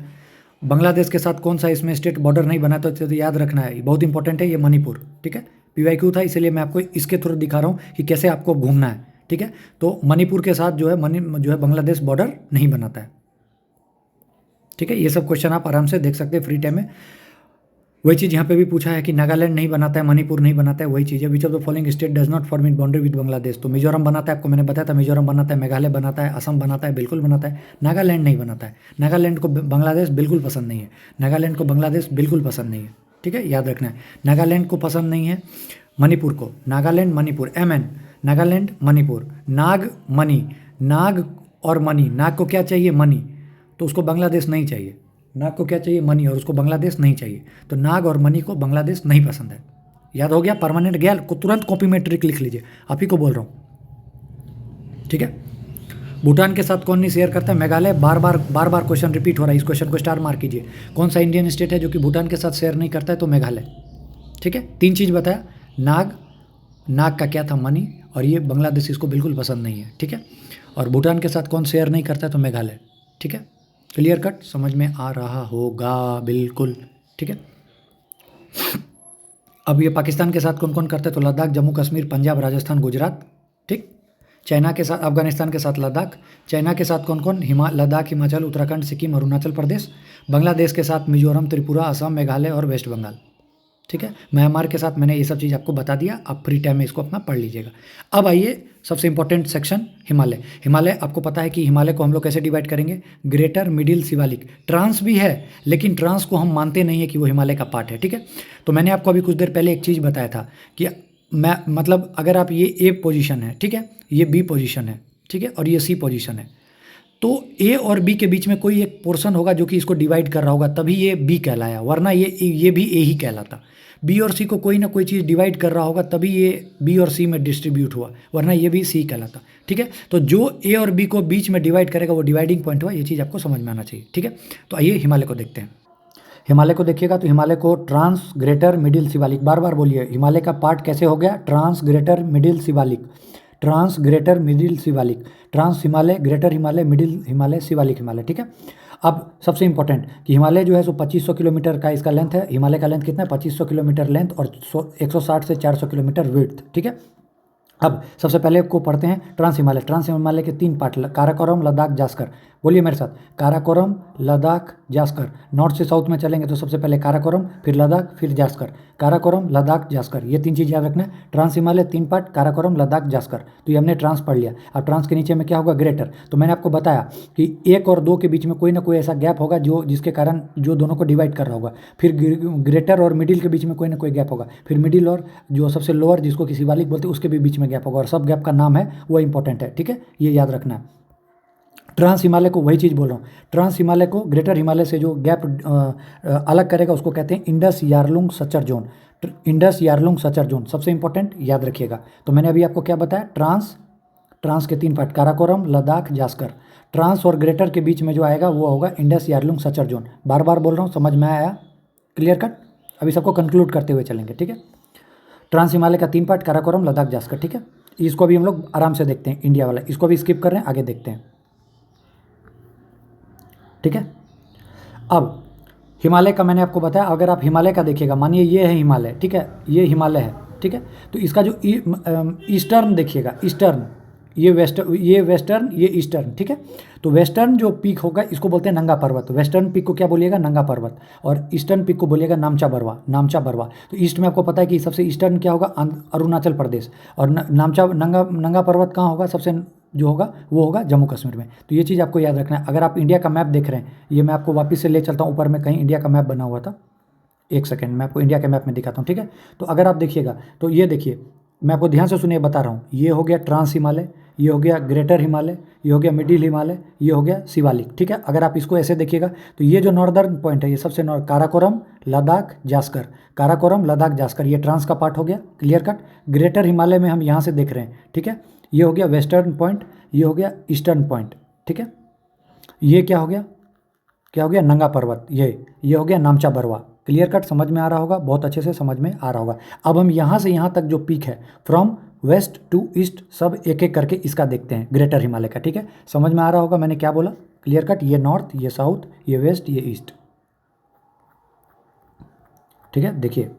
बांग्लादेश के साथ कौन सा इसमें स्टेट बॉर्डर नहीं बना, तो याद रखना है, बहुत इंपॉर्टेंट है ये, मणिपुर। ठीक है, PYQ था, इसलिए मैं आपको इसके थ्रू दिखा रहा हूँ कि कैसे आपको घूमना है। ठीक है, तो मणिपुर के साथ जो है बांग्लादेश बॉर्डर नहीं बनाता है। ठीक है, ये सब क्वेश्चन आप आराम से देख सकते हैं फ्री टाइम में। वही चीज़ यहाँ पे भी पूछा है कि नागालैंड नहीं बनाता है, मणिपुर नहीं बनाता है, वही चीज़ है। विच of the following state does not form in boundary with Bangladesh, तो मिजोरम बनाता है, आपको मैंने बताया था मिजोरम बनाता है, मेघालय बनाता है, असम बनाता है, बिल्कुल बनाता है। नागालैंड नहीं बनाता है, नागालैंड को बांग्लादेश बिल्कुल पसंद नहीं है, नागालैंड को बांग्लादेश बिल्कुल पसंद नहीं है। ठीक है, याद रखना है, नागालैंड को पसंद नहीं है, मणिपुर को, नागालैंड मणिपुर, MN, नागालैंड मणिपुर, नाग मणि, नाग और मणि, नाग को क्या चाहिए, मणि, तो उसको बांग्लादेश नहीं चाहिए। नाग को क्या चाहिए, मनी, और उसको बांग्लादेश नहीं चाहिए, तो नाग और मनी को बांग्लादेश नहीं पसंद है। याद हो गया, परमानेंट गया को तुरंत कॉपी में ट्रिक लिख लीजिए, आप ही को बोल रहा हूँ। ठीक है, भूटान के साथ कौन नहीं शेयर करता है, मेघालय। बार बार क्वेश्चन रिपीट हो रहा है, इस क्वेश्चन को स्टार मार्क कीजिए। कौन सा इंडियन स्टेट है जो कि भूटान के साथ शेयर नहीं करता है, तो मेघालय। ठीक है, 3 चीज़ बताया, नाग का क्या था, मनी, और ये बांग्लादेश इसको बिल्कुल पसंद नहीं है। ठीक है, और भूटान के साथ कौन शेयर नहीं करता है, तो मेघालय। ठीक है, क्लियर कट, समझ में आ रहा होगा बिल्कुल। ठीक है, अब ये पाकिस्तान के साथ कौन कौन करते हैं, तो लद्दाख, जम्मू कश्मीर, पंजाब, राजस्थान, गुजरात। ठीक, चाइना के साथ, अफगानिस्तान के साथ लद्दाख। चाइना के साथ कौन कौन, लद्दाख, हिमाचल, उत्तराखंड, सिक्किम, अरुणाचल प्रदेश। बांग्लादेश के साथ मिजोरम, त्रिपुरा, असम, मेघालय और वेस्ट बंगाल। ठीक है, म्यांमार के साथ मैंने ये सब चीज़ आपको बता दिया, आप फ्री टाइम में इसको अपना पढ़ लीजिएगा। अब आइए सबसे इंपॉर्टेंट सेक्शन, हिमालय। हिमालय आपको पता है कि हिमालय को हम लोग कैसे डिवाइड करेंगे, ग्रेटर, मिडिल, शिवालिक। ट्रांस भी है, लेकिन ट्रांस को हम मानते नहीं है कि वो हिमालय का पार्ट है। ठीक है, तो मैंने आपको अभी कुछ देर पहले एक चीज़ बताया था कि मैं मतलब अगर आप ये A पोजीशन है, ठीक है, ये B पोजीशन है, ठीक है, और ये C पोजीशन है, तो A और B के बीच में कोई एक पोर्शन होगा जो कि इसको डिवाइड कर रहा होगा, तभी ये B कहलाया, वरना ये भी A ही कहलाता। B और C को कोई ना कोई चीज़ डिवाइड कर रहा होगा, तभी ये B और C में डिस्ट्रीब्यूट हुआ, वरना ये भी C कहलाता। ठीक है, तो जो A और B को बीच में डिवाइड करेगा वो डिवाइडिंग पॉइंट हुआ, ये चीज़ आपको समझ में आना चाहिए। ठीक है, तो आइए हिमालय को देखते हैं। हिमालय को देखिएगा तो हिमालय को ट्रांस, ग्रेटर, मिडिल, शिवालिक, बार बार बोलिए, हिमालय का पार्ट कैसे हो गया, trans, greater, middle, Shivalik, trans, greater, middle, Shivalik, trans Himalaya, greater Himalaya, middle Himalaya, Shivalik Himalaya. ठीक है, अब सबसे इंपॉर्टेंट कि हिमालय जो है सो 2500 किलोमीटर का इसका लेंथ है। हिमालय का लेंथ कितना है, 2500 किलोमीटर लेंथ और 160 से 400 किलोमीटर विड्थ। ठीक है, अब सबसे पहले को पढ़ते हैं ट्रांस हिमालय। ट्रांस हिमालय के 3 पार्ट, काराकोरम, लद्दाख, जास्कर। बोलिए मेरे साथ, काराकोरम, लद्दाख, जास्कर। नॉर्थ से साउथ में चलेंगे तो सबसे पहले काराकोरम, फिर लद्दाख, फिर जास्कर। काराकोरम, लद्दाख, जास्कर, ये 3 चीज़ याद रखना है। Trans Himalaya 3 part, Karakoram, Ladakh, Zaskar. तो ये हमने ट्रांस पढ़ लिया। अब ट्रांस के नीचे में क्या होगा, ग्रेटर। तो मैंने आपको बताया कि 1 और 2 के बीच में कोई ना कोई ऐसा गैप होगा जो जिसके कारण जो दोनों को डिवाइड कर रहा होगा। फिर ग्रेटर और मिडिल के बीच में कोई ना कोई गैप होगा। फिर मिडिल और जो सबसे लोअर जिसको कि शिवालिक बोलते हैं उसके भी बीच में गैप होगा, और सब गैप का नाम है वो इंपॉर्टेंट है। ठीक है, ये याद रखना है। ट्रांस हिमालय को, वही चीज़ बोल रहा हूँ, ट्रांस हिमालय को ग्रेटर हिमालय से जो गैप अलग करेगा उसको कहते हैं Indus Yarlung suture zone. Indus Yarlung suture zone सबसे इंपॉर्टेंट, याद रखिएगा। तो मैंने अभी आपको क्या बताया, ट्रांस के 3 पार्ट, काराकोरम, लद्दाख, जास्कर। ट्रांस और ग्रेटर के बीच में जो आएगा वो होगा इंडस यारलुंग सचर जोन। बार बार बोल रहा हूँ, समझ में आया, क्लियर कट। अभी सबको कंक्लूड करते हुए चलेंगे। ठीक है, ट्रांस हिमालय का 3 पार्ट, काराकोरम, लद्दाख, जास्कर। ठीक है, इसको भी हम लोग आराम से देखते हैं, इंडिया वाला इसको भी स्किप कर रहे हैं, आगे देखते हैं। ठीक है, अब हिमालय का मैंने आपको बताया, अगर आप हिमालय का देखिएगा, मानिए ये है हिमालय, ठीक है, ये हिमालय है, ठीक है, तो इसका जो ईस्टर्न देखिएगा, ईस्टर्न, ये वेस्टर्न, ये ईस्टर्न। ठीक है, तो वेस्टर्न जो पीक होगा इसको बोलते हैं नंगा पर्वत। वेस्टर्न पीक को क्या बोलिएगा, नंगा पर्वत, और ईस्टर्न पीक को बोलिएगा नामचा बरवा। तो ईस्ट में आपको पता है कि सबसे ईस्टर्न क्या होगा, अरुणाचल प्रदेश, और नंगा पर्वत कहाँ होगा, सबसे जो होगा वो होगा जम्मू कश्मीर में। तो ये चीज़ आपको याद रखना है। अगर आप इंडिया का मैप देख रहे हैं, ये मैं आपको वापस से ले चलता हूँ, ऊपर में कहीं इंडिया का मैप बना हुआ था, एक सेकंड मैं आपको इंडिया के मैप में दिखाता हूँ। ठीक है, तो अगर आप देखिएगा तो ये देखिए, मैं आपको ध्यान से सुनिए, बता रहा हूँ, ये हो गया ट्रांस हिमालय, ये हो गया ग्रेटर हिमालय, ये हो गया मिडिल हिमालय, ये हो गया शिवालिक। ठीक है, अगर आप इसको ऐसे देखिएगा तो ये जो नॉर्दर्न पॉइंट है, ये सबसे काराकोरम, लद्दाख, जास्कर, काराकोरम, लद्दाख, जास्कर, ये ट्रांस का पार्ट हो गया, क्लियर कट। ग्रेटर हिमालय में हम यहाँ से देख रहे हैं, ठीक है, ये हो गया वेस्टर्न पॉइंट, ये हो गया ईस्टर्न पॉइंट। ठीक है, ये क्या हो गया, क्या हो गया, नंगा पर्वत, ये हो गया नामचा बरवा। क्लियर कट, समझ में आ रहा होगा, बहुत अच्छे से समझ में आ रहा होगा। अब हम यहाँ से यहाँ तक जो पीक है फ्रॉम वेस्ट टू ईस्ट सब एक एक करके इसका देखते हैं, ग्रेटर हिमालय का। ठीक है, समझ में आ रहा होगा मैंने क्या बोला। क्लियर कट, ये नॉर्थ, ये साउथ, ये वेस्ट, ये ईस्ट। ठीक है, देखिए।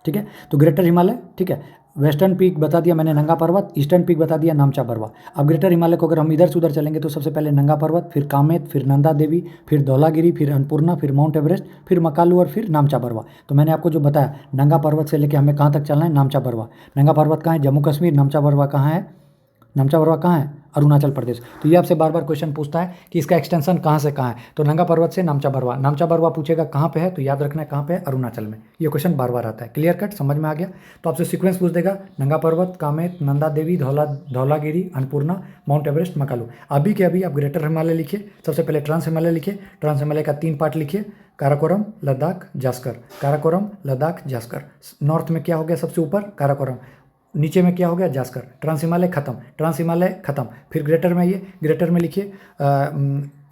ठीक है, तो ग्रेटर हिमालय, ठीक है, वेस्टर्न पीक बता दिया मैंने नंगा पर्वत, ईस्टर्न पीक बता दिया नामचा बरवा। अब ग्रेटर हिमालय को अगर हम इधर से उधर चलेंगे तो सबसे पहले नंगा पर्वत, फिर कामेत, फिर नंदा देवी, फिर धौलागिरी, फिर अन्नपूर्णा, फिर माउंट एवरेस्ट, फिर मकालू और फिर नामचा बरवा। तो मैंने आपको जो बताया, नंगा पर्वत से लेकर हमें कहाँ तक चलना है, नामचा बरवा। नंगा पर्वत कहाँ है, जम्मू कश्मीर। नामचा बरवा कहाँ है, नामचा बरवा कहाँ है, अरुणाचल प्रदेश। तो ये आपसे बार बार क्वेश्चन पूछता है कि इसका एक्सटेंशन कहाँ से कहाँ है। तो नंगा पर्वत से नामचा बरवा, नामचा बरवा पूछेगा कहाँ पे है, तो याद रखना है कहाँ पे है, अरुणाचल में। ये क्वेश्चन बार बार आता है। क्लियर कट, समझ में आ गया। तो आपसे सीक्वेंस पूछ देगा, नंगा पर्वत, कामेत, नंदा देवी, धौलागिरी, अन्नपूर्णा, माउंट एवरेस्ट, मकालू। अभी के अभी आप ग्रेटर हिमालय लिखिए, सबसे पहले ट्रांस हिमालय लिखिए। ट्रांस हिमालय का 3 पार्ट लिखिए, काराकोरम, लद्दाख, जास्कर। काराकोरम, लद्दाख, जास्कर। नॉर्थ में क्या हो गया, सबसे ऊपर काराकोरम, नीचे में क्या हो गया, जास्कर। ट्रांस हिमालय खत्म, ट्रांस हिमालय खत्म। फिर ग्रेटर में आइए, ग्रेटर में लिखिए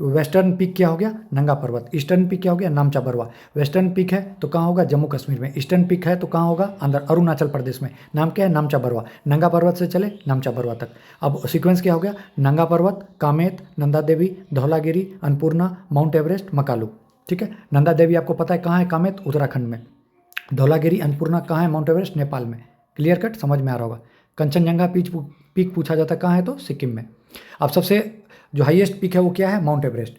वेस्टर्न पीक क्या हो गया, नंगा पर्वत। ईस्टर्न पीक क्या हो गया, नामचा बरवा। वेस्टर्न पीक है तो कहाँ होगा, जम्मू कश्मीर में। ईस्टर्न पीक है तो कहाँ होगा, अंदर अरुणाचल प्रदेश में। नाम क्या है, नामचा बरवा। नंगा पर्वत से चले नामचा बरवा तक। अब सीक्वेंस क्या हो गया, नंगा पर्वत, कामेत, नंदा देवी, धौलागिरी, अन्नपूर्णा, माउंट एवरेस्ट, मकालू। ठीक है, नंदा देवी आपको पता है कहाँ है, कामेत उत्तराखंड में। धौलागिरी, अन्नपूर्णा कहाँ है, माउंट एवरेस्ट नेपाल में। क्लियर कट, समझ में आ रहा होगा। कंचनजंगा पीक पूछा जाता है कहाँ है, तो सिक्किम में। अब सबसे जो हाईएस्ट पीक है वो क्या है, माउंट एवरेस्ट।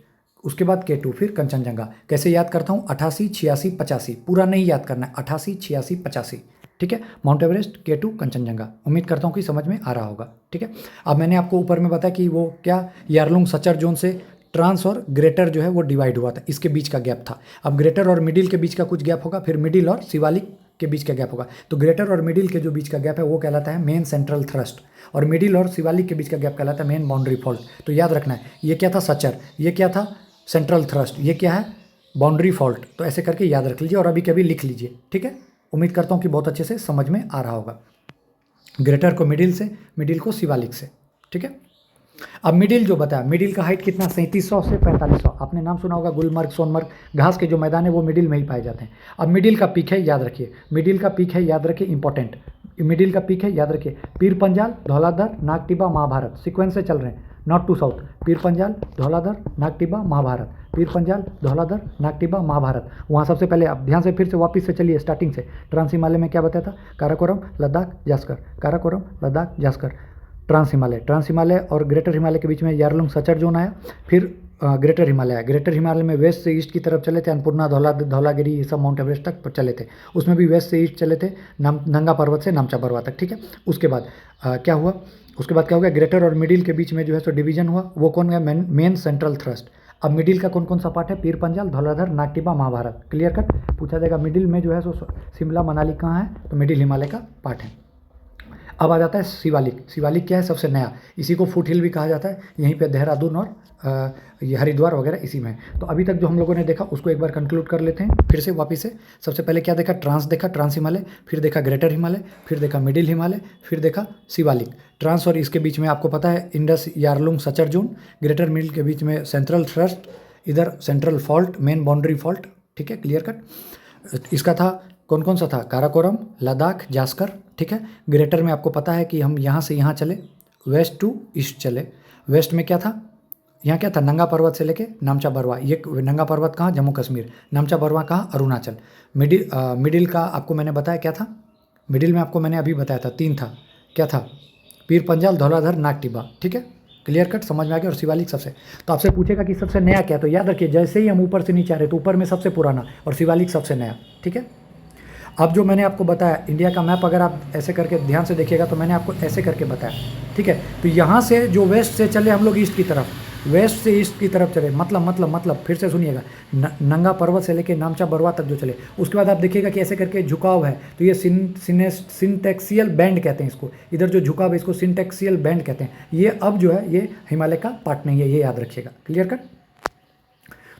उसके बाद K2, फिर कंचनजंगा। कैसे याद करता हूँ, 88, 86, 85, पूरा नहीं याद करना है, 88, 86, 85। ठीक है, माउंट एवरेस्ट, K2, कंचनजंगा। उम्मीद करता हूँ कि समझ में आ रहा होगा। ठीक है, अब मैंने आपको ऊपर में बताया कि वो क्या, यारलुंग सचर जोन से ट्रांस और ग्रेटर जो है वो डिवाइड हुआ था, इसके बीच का गैप था। अब ग्रेटर और मिडिल के बीच का कुछ गैप होगा, फिर मिडिल और शिवालिक के बीच का गैप होगा। तो ग्रेटर और मिडिल के जो बीच का गैप है वो कहलाता है मेन सेंट्रल थ्रस्ट, और मिडिल और शिवालिक के बीच का गैप कहलाता है मेन बाउंड्री फॉल्ट। तो याद रखना है, ये क्या था, सचर, ये क्या था, सेंट्रल थ्रस्ट, ये क्या है, बाउंड्री फॉल्ट। तो ऐसे करके याद रख लीजिए और अभी कभी लिख लीजिए। ठीक है, उम्मीद करता हूँ कि बहुत अच्छे से समझ में आ रहा होगा। ग्रेटर को मिडिल से, मिडिल को शिवालिक से। ठीक है, अब मिडिल जो बताया, मिडिल का हाइट कितना, 3700 से 4500। आपने नाम सुना होगा गुलमर्ग, सोनमर्ग, घास के जो मैदान है वो मिडिल में ही पाए जाते हैं। अब मिडिल का पीक है, याद रखिए, मिडिल का पीक है, याद रखिए, इंपॉर्टेंट। मिडिल का पीक है, याद रखिए, पीर पंजाल, धौलाधर, नागटिब्बा, महाभारत। सीक्वेंस से चल रहे हैं, north to south. Pir Panjal, Dhauladhar, Nag Tibba, Mahabharat. Pir Panjal, Dhauladhar, Nag Tibba, Mahabharat. वहाँ सबसे पहले आप ध्यान से फिर से वापस से चलिए स्टार्टिंग से। ट्रांस हिमालय में क्या बताया था, काराकोरम, लद्दाख, जास्कर। काराकोरम, लद्दाख, जास्कर। ट्रांस हिमालय और ग्रेटर हिमालय के बीच में यारलुंग सचर जोन आया। फिर ग्रेटर हिमालय आया। ग्रेटर हिमालय में वेस्ट से ईस्ट की तरफ चले थे, अन्नपूर्णा, धौलागिरी, ये सब माउंट एवरेस्ट तक चले थे। उसमें भी वेस्ट से ईस्ट चले थे, नंगा पर्वत से नामचा बरवा तक। ठीक है, उसके बाद क्या हुआ, उसके बाद क्या हो गया, ग्रेटर और मिडिल के बीच में जो है सो डिवीजन हुआ। वो कौन गया, मेन सेंट्रल थ्रस्ट। अब मिडिल का कौन कौन सा पार्ट है, पीर पंजाल, धौलाधर, नागटिब्बा, महाभारत। क्लियर कट, पूछा जाएगा मिडिल में जो है सो शिमला मनाली कहाँ है, तो मिडिल हिमालय का पार्ट है। अब आ जाता है शिवालिक। शिवालिक क्या है, सबसे नया, इसी को फुट हिल भी कहा जाता है। यहीं पे देहरादून और ये हरिद्वार वगैरह इसी में है। तो अभी तक जो हम लोगों ने देखा उसको एक बार कंक्लूड कर लेते हैं फिर से वापस से। सबसे पहले क्या देखा, ट्रांस देखा, ट्रांस हिमालय, फिर देखा ग्रेटर हिमालय, फिर देखा मिडिल हिमालय, फिर देखा शिवालिक। ट्रांस और इसके बीच में आपको पता है Indus, Yarlung, suture zone. Greater middle के बीच में सेंट्रल थ्रस्ट, इधर central fault, main boundary fault. ठीक है, क्लियर कट। इसका था कौन कौन सा था, काराकोरम, लद्दाख, जास्कर। ठीक है, ग्रेटर में आपको पता है कि हम यहाँ से यहाँ चले, वेस्ट टू ईस्ट चले। वेस्ट में क्या था, यहाँ क्या था, नंगा पर्वत से लेके नामचा बरवा। ये नंगा पर्वत कहाँ, जम्मू कश्मीर। नामचा बरवा कहाँ, अरुणाचल। मिडिल का आपको मैंने बताया क्या था, मिडिल में आपको मैंने अभी बताया था 3 था, क्या था, पीर पंजाल, धौलाधर, नागटिब्बा। ठीक है, क्लियर कट, समझ में आ गया। और शिवालिक सबसे, तो आपसे पूछेगा कि सबसे नया क्या है, तो याद रखिए जैसे ही हम ऊपर से नीचे आ रहे तो ऊपर में सबसे पुराना और शिवालिक सबसे नया। ठीक है, अब जो मैंने आपको बताया इंडिया का मैप, अगर आप ऐसे करके ध्यान से देखिएगा तो मैंने आपको ऐसे करके बताया। ठीक है, तो यहाँ से जो वेस्ट से चले हम लोग ईस्ट की तरफ, वेस्ट से ईस्ट की तरफ चले, मतलब फिर से सुनिएगा, नंगा पर्वत से लेके नामचा बरवा तक जो चले। उसके बाद आप देखिएगा कि ऐसे करके झुकाव है, तो ये सिंटेक्सियल बैंड कहते हैं इसको। इधर जो झुकाव है इसको सिंटेक्सियल बैंड कहते हैं। ये अब जो है ये हिमालय का पार्ट नहीं है, ये याद रखिएगा। Clear cut.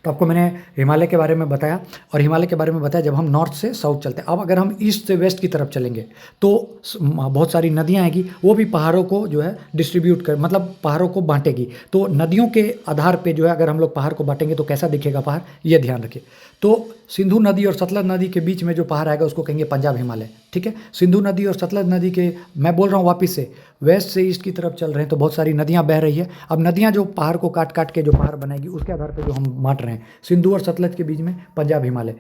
तो आपको मैंने हिमालय के बारे में बताया, और हिमालय के बारे में बताया जब हम नॉर्थ से साउथ चलते हैं। अब अगर हम ईस्ट से वेस्ट की तरफ चलेंगे तो बहुत सारी नदियाँ आएगी, वो भी पहाड़ों को जो है डिस्ट्रीब्यूट कर, मतलब पहाड़ों को बांटेगी। तो नदियों के आधार पे जो है अगर हम लोग पहाड़ को बांटेंगे तो कैसा दिखेगा पहाड़, ये ध्यान रखिए। तो सिंधु नदी और सतलज नदी के बीच में जो पहाड़ आएगा उसको कहेंगे पंजाब हिमालय, ठीक है। सिंधु नदी और सतलज नदी के, मैं बोल रहा हूँ वापस से, वेस्ट से ईस्ट की तरफ चल रहे हैं तो बहुत सारी नदियाँ बह रही है। अब नदियाँ जो पहाड़ को काट काट के जो पहाड़ बनाएगी उसके आधार पर जो हम बांट रहे हैं, सिंधु और सतलज के बीच में पंजाब हिमालय,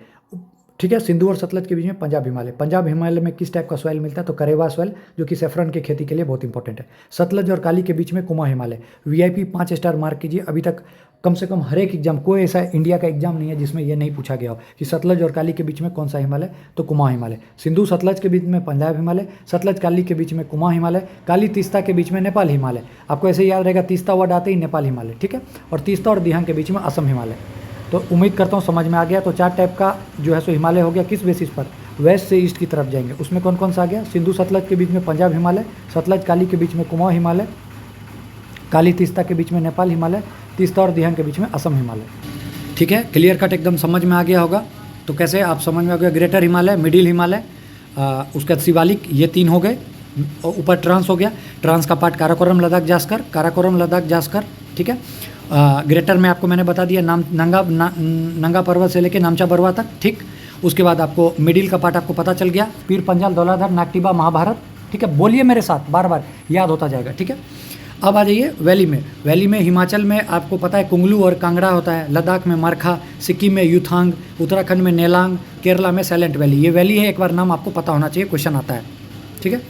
ठीक है। सिंधु और सतलज के बीच में पंजाब हिमालय। पंजाब हिमालय में किस टाइप का सॉइल मिलता है, तो करेवा सॉइल, जो कि सेफ्रन की खेती के लिए बहुत इंपॉर्टेंट है। सतलज और काली के बीच में Kumaon Himalaya. VIP 5 star mark कीजिए। अभी तक कम से कम हर एक एग्जाम, कोई ऐसा इंडिया का एग्जाम नहीं है जिसमें यह नहीं पूछा गया हो कि सतलज और काली के बीच में कौन सा हिमालय, तो कुमाऊं हिमालय। सिंधु सतलज के बीच में पंजाब हिमालय, सतलज काली के बीच में कुमाऊं हिमालय, काली तीस्ता के बीच में नेपाल हिमालय। आपको ऐसे याद रहेगा, तीस्ता वर्ड आते ही नेपाल हिमालय, ठीक है। और तीस्ता और दिहांग के बीच में असम हिमालय। तो उम्मीद करता हूँ समझ में आ गया। तो 4 टाइप का जो है सो हिमालय हो गया। किस बेसिस पर, वेस्ट से ईस्ट की तरफ जाएंगे, उसमें कौन कौन सा आ गया, सिंधु सतलज के बीच में पंजाब हिमालय, सतलज काली के बीच में कुमाऊं हिमालय, काली तीस्ता के बीच में नेपाल हिमालय, तीस्ता और दिहांग के बीच में असम हिमालय, ठीक है। क्लियर कट एकदम समझ में आ गया होगा। तो कैसे आप समझ में आ गया, ग्रेटर हिमालय, मिडिल हिमालय, उसके बाद शिवालिक, ये 3 हो गए। ऊपर ट्रांस हो गया, ट्रांस का पार्ट काराकोरम लद्दाख जास्कर, काराकोरम लद्दाख जास्कर, ठीक है। ग्रेटर में आपको मैंने बता दिया नंगा पर्वत से लेके नामचा बरवा तक, ठीक। उसके बाद आपको मिडिल का पार्ट आपको पता चल गया, पीर पंजाल, धौलाधर, नागटिबा, महाभारत, ठीक है। बोलिए मेरे साथ, बार बार याद होता जाएगा, ठीक है। अब आ जाइए वैली में। वैली में हिमाचल में आपको पता है कुंगलू और कांगड़ा होता है, लद्दाख में मारखा, सिक्किम में यूथांग, उत्तराखंड में नेलांग, केरला में साइलेंट वैली। ये वैली है, एक बार नाम आपको पता होना चाहिए, क्वेश्चन आता है, ठीक है।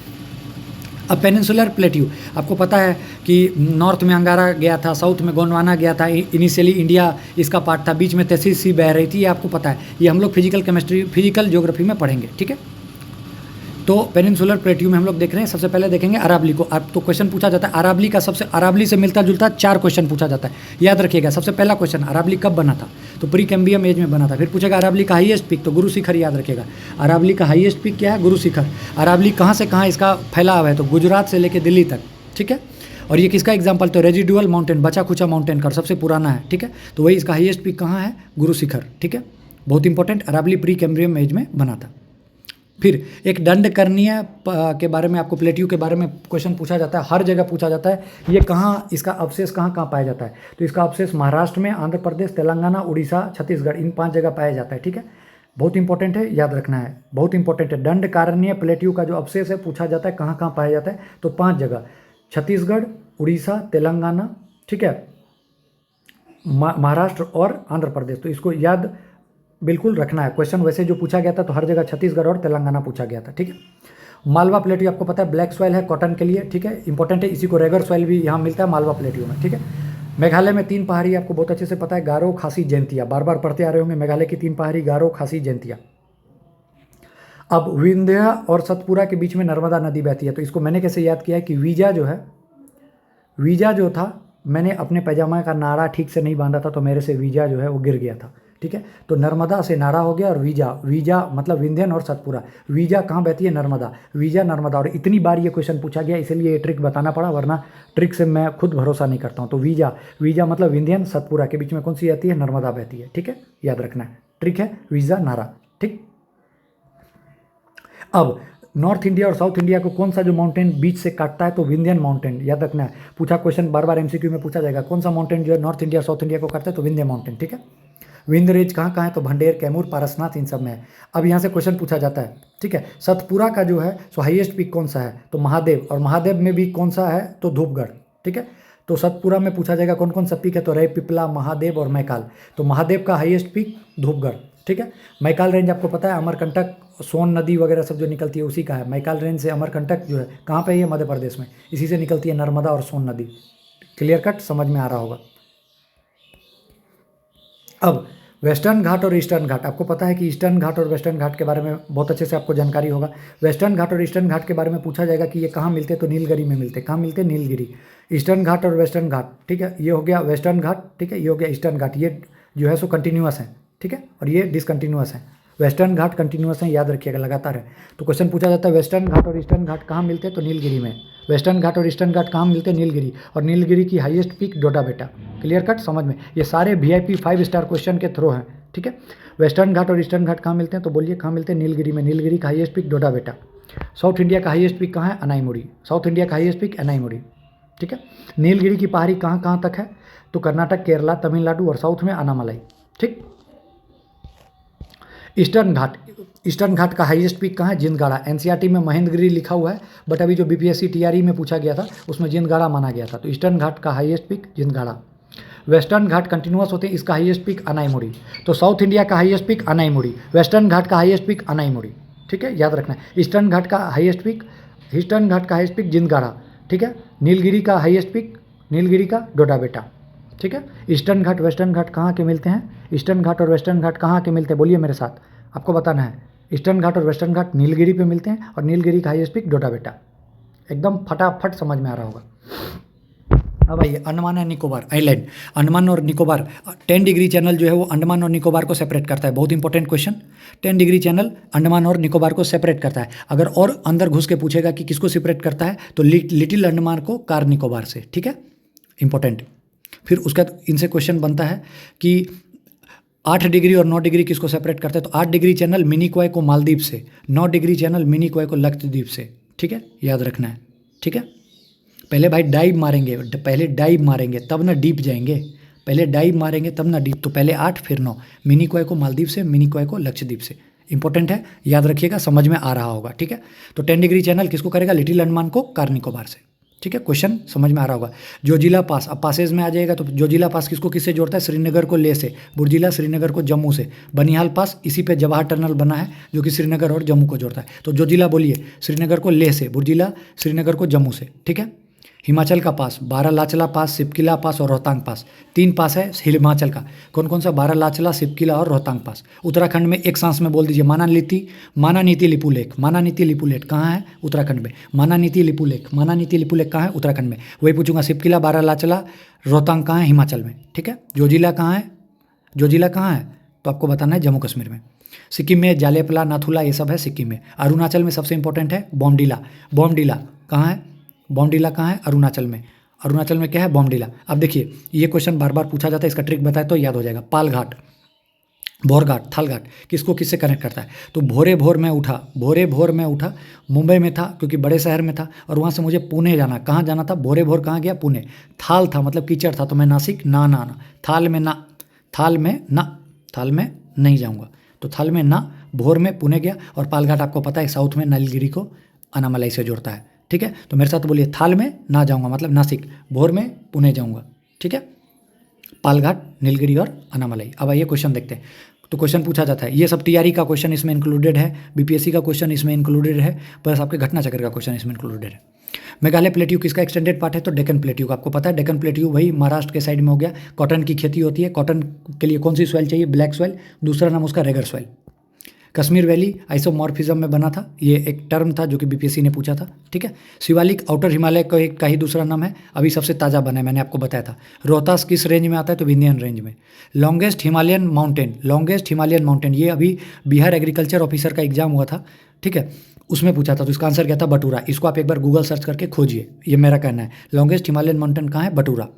अब पेनिनसुलर प्लेट्यू, आपको पता है कि नॉर्थ में अंगारा गया था, साउथ में गोंडवाना गया था, इनिशियली इंडिया इसका पार्ट था, बीच में तहसील सी बह रही थी, ये आपको पता है। ये हम लोग फिजिकल ज्योग्राफी में पढ़ेंगे, ठीक है। तो पेनिनसुलर प्लेट्यू में हम लोग देख रहे हैं, सबसे पहले देखेंगे अरावली को। आप तो क्वेश्चन पूछा जाता है अरावली का, सबसे अरावली से मिलता जुलता 4 क्वेश्चन पूछा जाता है, याद रखिएगा। सबसे पहला क्वेश्चन, अरावली कब बना था, तो प्री कैम्बियम एज में बना था। फिर पूछेगा अरावली का हाईएस्ट पीक, तो गुरु शिखर, याद रखिएगा। अरावली का हाईएस्ट पीक क्या है, गुरु शिखर। अरावली कहाँ से कहाँ इसका फैलाव है, तो गुजरात से लेकर दिल्ली तक, ठीक है। और ये किसका एग्जाम्पल, तो रेजिडुअल माउंटेन, बचा खुचा माउंटेन का सबसे पुराना है, ठीक है। तो वही इसका हाईएस्ट पीक कहाँ है, गुरु शिखर, ठीक है। बहुत important, Aravalli Precambrian age में बना था। फिर एक दंडकर्णीय के बारे में, आपको प्लेट्यू के बारे में क्वेश्चन पूछा जाता है, हर जगह पूछा जाता है। ये कहाँ, इसका अवशेष कहाँ कहाँ पाया जाता है, तो इसका अवशेष महाराष्ट्र में, आंध्र प्रदेश, तेलंगाना, उड़ीसा, छत्तीसगढ़, इन 5 जगह पाया जाता है, ठीक है। बहुत इंपॉर्टेंट है, याद रखना है, बहुत इंपॉर्टेंट है। दंडकारण्य प्लेट्यू का जो अवशेष है पूछा जाता है कहाँ कहाँ पाया जाता है, तो 5 जगह, छत्तीसगढ़, उड़ीसा, तेलंगाना, ठीक है, महाराष्ट्र और आंध्र प्रदेश। तो इसको याद बिल्कुल रखना है। क्वेश्चन वैसे जो पूछा गया था तो हर जगह छत्तीसगढ़ और तेलंगाना पूछा गया था, ठीक है। मालवा प्लेट्यू आपको पता है ब्लैक सॉइल है कॉटन के लिए, ठीक है, इंपॉर्टेंट है। इसी को रेगर सॉइल भी यहाँ मिलता है मालवा प्लेट्यू में, ठीक है। मेघालय में 3 पहाड़ी आपको बहुत अच्छे से पता है, गारो, खासी, जैंतिया, बार बार पढ़ते आ रहे होंगे। मेघालय की 3 पहाड़ी, गारो, खासी, जैंतिया। अब विंध्य और सतपुरा के बीच में नर्मदा नदी बहती है, तो इसको मैंने कैसे याद किया है कि वीजा जो है, वीजा जो था, मैंने अपने पैजामा का नाड़ा ठीक से नहीं बांधा था तो मेरे से वीजा जो है वो गिर गया था, ठीक है। तो नर्मदा से नारा हो गया, और वीजा, वीजा मतलब विंध्यन और सतपुरा। वीजा कहाँ बहती है, नर्मदा, वीजा नर्मदा। और इतनी बार ये क्वेश्चन पूछा गया इसलिए ये ट्रिक बताना पड़ा, वरना ट्रिक से मैं खुद भरोसा नहीं करता हूँ। तो वीजा, वीजा मतलब विंध्यन सतपुरा के बीच में कौन सी आती है, नर्मदा बहती है, ठीक है, याद रखना है। ट्रिक है वीजा नारा, ठीक। अब नॉर्थ इंडिया और साउथ इंडिया को कौन सा जो माउंटेन बीच से काटता है, तो विंध्यन माउंटेन, याद रखना है। पूछा क्वेश्चन बार बार एमसीक्यू में पूछा जाएगा, कौन सा माउंटेन जो है नॉर्थ इंडिया साउथ इंडिया को काटता है, तो विंध्य माउंटेन, ठीक है। विंध्य रेंज कहाँ कहाँ है, तो भंडेर, कैमूर, पारसनाथ, इन सब में है। अब यहाँ से क्वेश्चन पूछा जाता है, ठीक है। सतपुरा का जो है सो हाईएस्ट पीक कौन सा है, तो महादेव। और महादेव में भी कौन सा है, तो धूपगढ़, ठीक है। तो सतपुरा में पूछा जाएगा कौन कौन सा पीक है, तो रे, पिपला, महादेव और मैकाल। तो महादेव का हाईएस्ट पीक धूपगढ़, ठीक है। मैकाल रेंज आपको पता है, अमरकंटक, सोन नदी वगैरह सब जो निकलती है उसी का है। मैकाल रेंज से अमरकंटक जो है कहाँ पे है, मध्य प्रदेश में, इसी से निकलती है नर्मदा और सोन नदी। क्लियर कट समझ में आ रहा होगा। अब वेस्टर्न घाट और ईस्टर्न घाट, आपको पता है कि ईस्टर्न घाट और वेस्टर्न घाट के बारे में बहुत अच्छे से आपको जानकारी होगा। वेस्टर्न घाट और ईस्टर्न घाट के बारे में पूछा जाएगा कि ये कहाँ मिलते हैं, तो नीलगिरी में मिलते हैं। कहाँ मिलते हैं, नीलगिरी। ईस्टर्न घाट और वेस्टर्न घाट, ठीक है, ये हो गया वेस्टर्न घाट, ठीक है, ये हो गया ईस्टर्न घाट। ये जो है सो कंटिन्यूअस है, ठीक है, और ये डिसकंटिन्यूअस है। वेस्टर्न घाट कंटिन्यूस है, याद रखिएगा, लगातार है। तो क्वेश्चन पूछा जाता है वेस्टर्न घाट और ईस्टर्न घाट कहाँ मिलते हैं, तो नीलगिरी में। वेस्टर्न घाट और ईस्टर्न घाट कहाँ मिलते हैं, नीलगिरी। और नीलगिरी की हाईएस्ट पीक डोडा बेटा। क्लियर कट, समझ में। ये सारे VIP 5 स्टार क्वेश्चन के थ्रो हैं, ठीक है। वेस्टर्न घाट और ईस्टर्न घाट कहाँ मिलते हैं, तो बोलिए कहाँ मिलते हैं, नीलगिरी में। नीलगिरी का हाईएस्ट पीक डोडा बेटा। साउथ इंडिया का हाईएस्ट पीक कहाँ है, अनाईमुड़ी। साउथ इंडिया का हाईएस्ट पीक अनाईमुड़ी, ठीक है। नीलगिरी की पहाड़ी कहाँ कहाँ तक है, तो कर्नाटक, केरला, तमिलनाडु और साउथ में अनामलाई, ठीक। ईस्टर्न घाट का हाईएस्ट पीक कहाँ है, जिंदगाड़ा। NCERT में महेंद्रगिरी लिखा हुआ है, बट अभी जो BPSC TRE में पूछा गया था उसमें जिंदगाड़ा माना गया था। तो ईस्टर्न घाट का हाईएस्ट पीक जिंदगाड़ा। वेस्टर्न घाट कंटिन्यूस होते हैं, इसका हाईएस्ट पीक अनाईमुड़ी। तो साउथ इंडिया का हाईएस्ट पीक अनाईमुड़ी, वेस्टर्न घाट का हाईएस्ट पीक अनाईमुड़ी, ठीक है, याद रखना है। ईस्टर्न घाट का हाईएस्ट पीक जिंदगाड़ा, ठीक है। नीलगिरी का हाईएस्ट पीक, नीलगिरी का डोडा बेटा, ठीक है। ईस्टर्न घाट वेस्टर्न घाट कहाँ के मिलते हैं, ईस्टर्न घाट और वेस्टर्न घाट कहाँ के मिलते हैं, बोलिए मेरे साथ, आपको बताना है। ईस्टर्न घाट और वेस्टर्न घाट नीलगिरी पे मिलते हैं, और नीलगिरी का हाईएस्ट पीक डोडा बेटा। एकदम फटाफट समझ में आ रहा होगा। अब आइए अंडमान एंड निकोबार आइलैंड। अंडमान और निकोबार 10 डिग्री चैनल जो है वो अंडमान और निकोबार को सेपरेट करता है। बहुत important question. 10 degree channel Andaman और निकोबार को सेपरेट करता है। अगर और अंदर घुस के पूछेगा कि किसको सेपरेट करता है, तो लिटिल अंडमान को कार निकोबार से, ठीक है, इंपॉर्टेंट। फिर उसका इनसे क्वेश्चन बनता है कि 8 डिग्री और 9 डिग्री किसको सेपरेट करता है, तो 8 डिग्री चैनल मिनिकॉय को मालदीव से, 9 डिग्री चैनल मिनिकॉय को लक्षद्वीप से, ठीक है, याद रखना है, ठीक है। पहले भाई डाइव मारेंगे, पहले डाइव मारेंगे तब ना डीप जाएंगे, पहले डाइव मारेंगे तब ना डीप। तो पहले 8 फिर 9, मिनिकॉय को मालदीव से, मिनिकॉय को लक्षद्वीप से। इंपॉर्टेंट है, याद रखिएगा, समझ में आ रहा होगा, ठीक है। तो 10 डिग्री चैनल किसको करेगा, लिटिल अंडमान को कार निकोबार से, ठीक है। क्वेश्चन समझ में आ रहा होगा। जोजिला पास, अब पासेज में आ जाएगा, तो जोजिला पास किसको किससे जोड़ता है, श्रीनगर को लेह से, बुर्जिला श्रीनगर को जम्मू से, बनिहाल पास इसी पे जवाहर टनल बना है जो कि श्रीनगर और जम्मू को जोड़ता है। तो जोजिला बोलिए, श्रीनगर को लेह से, बुर्जिला श्रीनगर को जम्मू से, ठीक है। हिमाचल का पास, बारालाचला पास, सिपकिला पास और रोहतांग पास, 3 पास है हिमाचल का। कौन कौन सा, बारालाचला, सिपकिला और रोहतांग पास। उत्तराखंड में एक सांस में बोल दीजिए, मानानीति लिपुलेख। मानानीति लिपुलेख कहाँ है, उत्तराखंड में। मानानीति लिपुलेख कहाँ है, उत्तराखंड में। वही पूछूंगा, सिपकिला, बारालाचला, रोहतांग कहाँ है, हिमाचल में, ठीक है। जोजिला कहाँ है, तो आपको बताना है जम्मू कश्मीर में। सिक्किम में जालेपला, नाथुला, ये सब है सिक्किम में। अरुणाचल में सबसे इंपॉर्टेंट है बॉमडिला कहाँ है, बॉमडिला कहाँ है, अरुणाचल में। अरुणाचल में क्या है, बॉमडिला। अब देखिए ये क्वेश्चन बार बार पूछा जाता है, इसका ट्रिक बताए तो याद हो जाएगा। पालघाट, भोरघाट, थालघाट किसको किससे कनेक्ट करता है, तो भोरे भोर में उठा, मुंबई में था क्योंकि बड़े शहर में था, और वहाँ से मुझे पुणे जाना। कहाँ जाना था, भोरे भोर कहाँ गया, पुणे। थाल था मतलब कीचड़ था, तो मैं नासिक, ना, थाल में नहीं जाऊँगा, तो थाल में ना, भोर में पुणे गया। और पालघाट आपको पता है साउथ में नीलगिरी को अनामलाई से जोड़ता है, ठीक है। तो मेरे साथ बोलिए, थाल में ना जाऊंगा मतलब नासिक, भोर में पुणे जाऊंगा, ठीक है। पालघाट, नीलगिरी और अनामलाई। अब आइए क्वेश्चन देखते हैं। तो क्वेश्चन पूछा जाता है, ये सब TRE का क्वेश्चन इसमें इंक्लूडेड है, BPSC का क्वेश्चन इसमें इंक्लूडेड है, प्लस आपके घटना चक्र का क्वेश्चन इसमें इंक्लूडेड है। मेघालय प्लेट्यू किसका एक्सटेंडेड पार्ट है, तो डेक्कन प्लेट्यू का। आपको पता है डेक्कन प्लेट्यू वही महाराष्ट्र के साइड में हो गया। कॉटन की खेती होती है, कॉटन के लिए कौन सी सॉइल चाहिए, ब्लैक सॉइल। दूसरा नाम उसका Regar soil. Kashmir valley isomorphism में बना था, ये एक टर्म था जो कि BPSC ने पूछा था, ठीक है। शिवालिक आउटर हिमालय का ही दूसरा नाम है, अभी सबसे ताज़ा बना है, मैंने आपको बताया था। रोहतास किस रेंज में आता है, तो विंध्यान रेंज में। लॉन्गेस्ट हिमालयन माउंटेन, ये अभी बिहार एग्रीकल्चर ऑफिसर का एग्जाम हुआ था, ठीक है, उसमें पूछा था, तो इसका आंसर क्या था, बटूरा। इसको आप एक बार गूगल सर्च करके खोजिए, ये मेरा कहना है। लॉन्गेस्ट हिमालयन माउंटेन कहाँ है, बटूरा।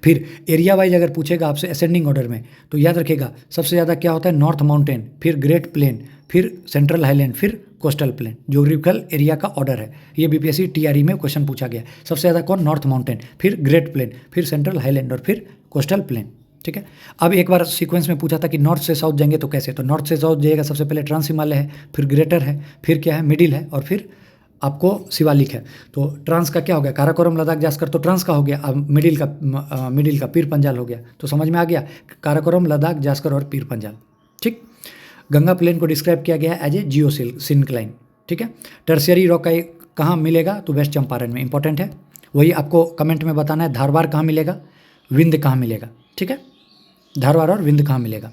फिर एरिया वाइज अगर पूछेगा आपसे असेंडिंग ऑर्डर में, तो याद रखिएगा सबसे ज़्यादा क्या होता है, नॉर्थ माउंटेन, फिर ग्रेट प्लेन, फिर सेंट्रल हाईलैंड, फिर कोस्टल प्लेन। ज्योग्राफिकल एरिया का ऑर्डर है ये, BPSC TRE में क्वेश्चन पूछा गया। सबसे ज़्यादा कौन, नॉर्थ माउंटेन, फिर ग्रेट प्लेन, फिर सेंट्रल हाईलैंड और फिर कोस्टल प्लेन, ठीक है। अब एक बार सीक्वेंस में पूछा था कि नॉर्थ से साउथ जाएंगे तो कैसे, तो नॉर्थ से साउथ जाइएगा, सबसे पहले ट्रांस हिमालय है, फिर ग्रेटर है, फिर क्या है, मिडिल है, और फिर आपको शिवालिक है। तो ट्रांस का क्या हो गया, काराकोरम, लद्दाख, जास्कर, तो ट्रांस का हो गया। अब मिडिल का पीर पंजाल हो गया। तो समझ में आ गया, काराकोरम, लद्दाख, जास्कर और पीर पंजाल, ठीक। गंगा प्लेन को डिस्क्राइब किया गया है एज ए जियोसिंक्लाइन, ठीक है। टर्शियरी रॉक कहाँ मिलेगा, तो वेस्ट चंपारण में, इंपॉर्टेंट है। वही आपको कमेंट में बताना है, धारवाड़ कहाँ मिलेगा, विंध्य कहाँ मिलेगा, ठीक है। धारवाड़ और विंध्य कहाँ मिलेगा।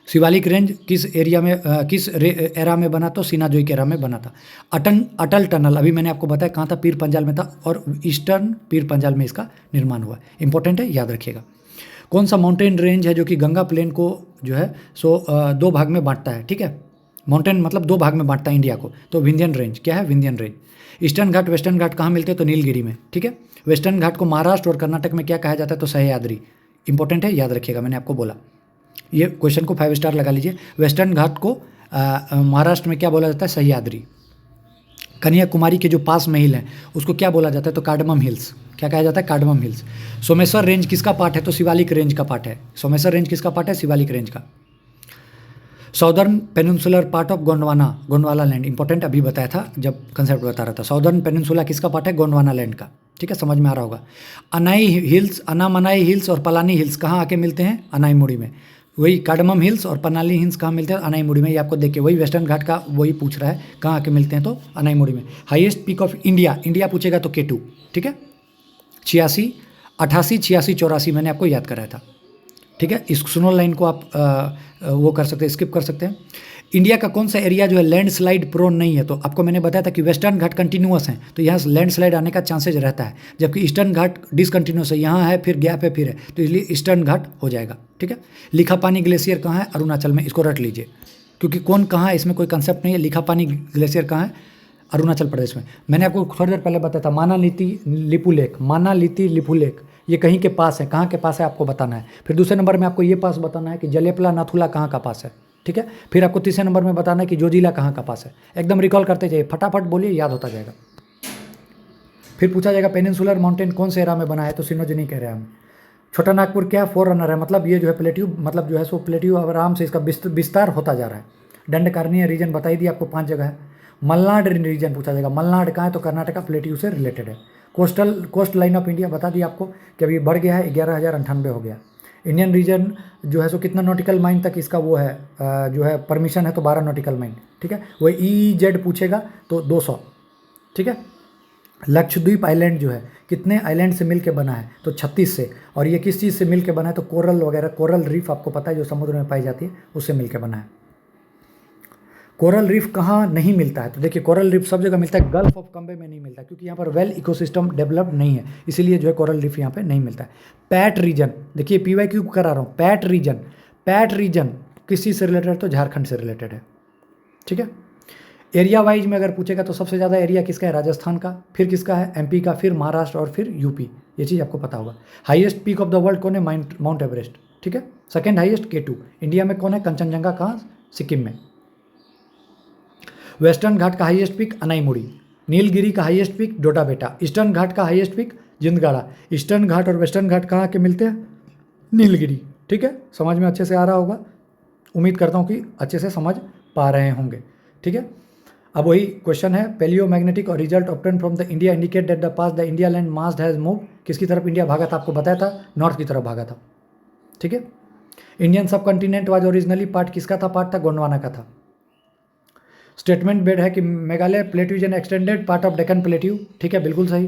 शिवालिक रेंज किस एरा में बना, तो सिनाजोइक एरा में बना था। अटल टनल अभी मैंने आपको बताया कहाँ था, पीर पंजाल में था, और ईस्टर्न पीर पंजाल में इसका निर्माण हुआ। इंपॉर्टेंट है, याद रखिएगा। कौन सा माउंटेन रेंज है जो कि गंगा प्लेन को जो है सो 2 भाग में बांटता है, ठीक है। माउंटेन मतलब 2 भाग में बांटता है इंडिया को, तो विंध्यन रेंज क्या है, विंध्यन रेंज। ईस्टर्न घाट वेस्टर्न घाट कहाँ मिलते हैं, तो नीलगिरी में, ठीक है। वेस्टर्न घाट को महाराष्ट्र और कर्नाटक में क्या कहा जाता है, तो सह्याद्री। इंपॉर्टेंट है, याद रखिएगा, मैंने आपको बोला। ये क्वेश्चन को 5 स्टार लगा लीजिए। वेस्टर्न घाट को महाराष्ट्र में क्या बोला जाता है, सह्याद्री। कन्याकुमारी के जो पास में हिल है उसको क्या बोला जाता है, तो कार्डमम हिल्स। क्या कहा जाता है, कार्डमम हिल्स। सोमेश्वर रेंज किसका पार्ट है, तो शिवालिक रेंज का पार्ट है। सोमेश्वर रेंज किसका पार्ट है, शिवालिक रेंज का। Southern peninsular part of Gondwana, Gondwana land, important, अभी बताया था जब कंसेप्ट बता रहा था। साउदर्न पेनिनसुला किसका पार्ट है, गोंडवाना लैंड का, ठीक है, समझ में आ रहा होगा। अनाई हिल्स, अनामनाई हिल्स और पलानी हिल्स कहाँ आके मिलते हैं, अनाईमुड़ी में। वही कार्डमम हिल्स और पलानी हिल्स कहाँ मिलते हैं, अनाईमुड़ी में। ये आपको देख के वही वेस्टर्न घाट का वही पूछ रहा है, कहाँ आके मिलते हैं, तो अनाईमुड़ी में। Highest peak of India, India पूछेगा तो K2, ठीक है। 86, 88, 86, 84 मैंने आपको याद कराया था, ठीक है। इस सुनो लाइन को आप वो कर सकते हैं, स्किप कर सकते हैं। इंडिया का कौन सा एरिया जो है लैंडस्लाइड प्रोन नहीं है, तो आपको मैंने बताया था कि वेस्टर्न घाट कंटिन्यूअस है, तो यहाँ लैंडस्लाइड आने का चांसेज रहता है, जबकि ईस्टर्न घाट डिसकंटिन्यूअस है, यहाँ है फिर गैप है फिर है, तो इसलिए ईस्टर्न घाट हो जाएगा, ठीक है। लिखापानी ग्लेशियर कहाँ है, अरुणाचल में, इसको रट लीजिए, क्योंकि कौन कहाँ है इसमें कोई कंसेप्ट नहीं है। लिखापानी ग्लेशियर कहाँ है, अरुणाचल प्रदेश में। मैंने आपको थोड़ी देर पहले बताया था मानालीती लिपू लेक, मानालीती लिपू लेक, ये कहीं के पास है, कहाँ के पास है आपको बताना है। फिर दूसरे नंबर में आपको ये पास बताना है कि जलेपला नाथुला कहाँ का पास है, ठीक है। फिर आपको तीसरे नंबर में बताना है कि जोजिला कहाँ का पास है। एकदम रिकॉल करते जाइए, फटाफट बोलिए, याद होता जाएगा। फिर पूछा जाएगा पेनिनसुलर माउंटेन कौन से एरा में बना है, तो सिनोजेनी कह रहे हैं हम। छोटा नागपुर क्या फोर रनर है, मतलब ये जो है प्लेट्यू, मतलब जो है सो प्लेट्यू आराम से इसका विस्तार होता जा रहा है। दंडकारनीय रीजन बताई दी आपको, 5 जगह है। मलनाड रीजन पूछा जाएगा, मलनाड कहाँ है, तो कर्नाटका प्लेट्यू से रिलेटेड है। कोस्ट लाइन ऑफ इंडिया बता दी आपको कि अभी बढ़ गया है, 11,098 हो गया। इंडियन रीजन जो है सो कितना नॉटिकल माइल तक इसका वो है जो है परमिशन है, तो 12 नॉटिकल माइल, ठीक है। वो EEZ पूछेगा तो 200, ठीक है। लक्षद्वीप आइलैंड जो है कितने आइलैंड से मिलके बना है, तो 36 से। और ये किस चीज़ से मिलके बना है, तो कोरल वगैरह, कोरल रीफ आपको पता है जो समुद्र में पाई जाती है, उससे मिलके बना है। कोरल रीफ कहाँ नहीं मिलता है, तो देखिए कोरल रीफ सब जगह मिलता है, गल्फ ऑफ कम्बे में नहीं मिलता, क्योंकि यहाँ पर वेल इकोसिस्टम डेवलप नहीं है, इसीलिए जो है कोरल रीफ यहाँ पे नहीं मिलता है। पैट रीजन, देखिए PYQ करा रहा हूँ, पैट रीजन, पैट रीजन किस चीज़ से रिलेटेड है, तो झारखंड से रिलेटेड है, ठीक है। एरिया वाइज में अगर पूछेगा तो सबसे ज़्यादा एरिया किसका है, राजस्थान का, फिर किसका है, MP का, फिर महाराष्ट्र और फिर UP, ये चीज़ आपको पता होगा। Highest peak of the world कौन है, माउंट एवरेस्ट, ठीक है। Second highest K2। इंडिया में कौन है, कंचनजंगा, कहाँ, सिक्किम में। वेस्टर्न घाट का हाईएस्ट पीक अनाईमुड़ी। नीलगिरी का हाईएस्ट पीक डोडाबेटा। ईस्टर्न घाट का हाईएस्ट पीक जिंदगाड़ा। ईस्टर्न घाट और वेस्टर्न घाट कहाँ के मिलते हैं, नीलगिरी, ठीक है। समझ में अच्छे से आ रहा होगा, उम्मीद करता हूँ कि अच्छे से समझ पा रहे होंगे, ठीक है। अब वही क्वेश्चन है, पैलियोमैग्नेटिक और result obtain from the India indicate that the pass the India land mass has move, किसकी तरफ इंडिया भागा था, आपको बताया था, नॉर्थ की तरफ भागा था, ठीक है। इंडियन सब कॉन्टिनेंट वाज ओरिजिनली पार्ट किसका था, पार्ट था गोंडवाना का था। स्टेटमेंट बेड है कि Meghalaya plateau is an extended part of Deccan plateau, ठीक है, बिल्कुल सही,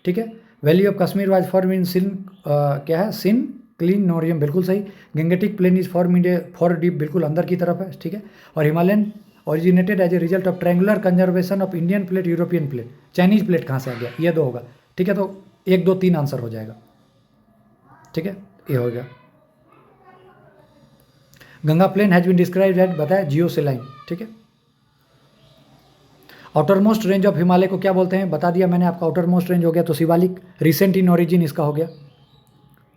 ठीक है। Valley of Kashmir was form in syn, क्या है, सिन क्लीन नोरियम, बिल्कुल सही। Gangetic plain is form in foredeep, बिल्कुल अंदर की तरफ है, ठीक है। और Himalayan originated as a result of triangular conservation of Indian plate, European plate. Chinese plate कहाँ से आ गया, ये 2 होगा, ठीक है। तो 1, 2, 3 आंसर हो जाएगा, ठीक है, ये हो गया। Ganga plain has been described as, बताया, जियोसेलाइन, ठीक है। Outer most range of Himalaya को क्या बोलते हैं, बता दिया मैंने आपका, आउटर मोस्ट रेंज हो गया तो शिवालिक, रिसेंट इन ओरिजिन इसका हो गया,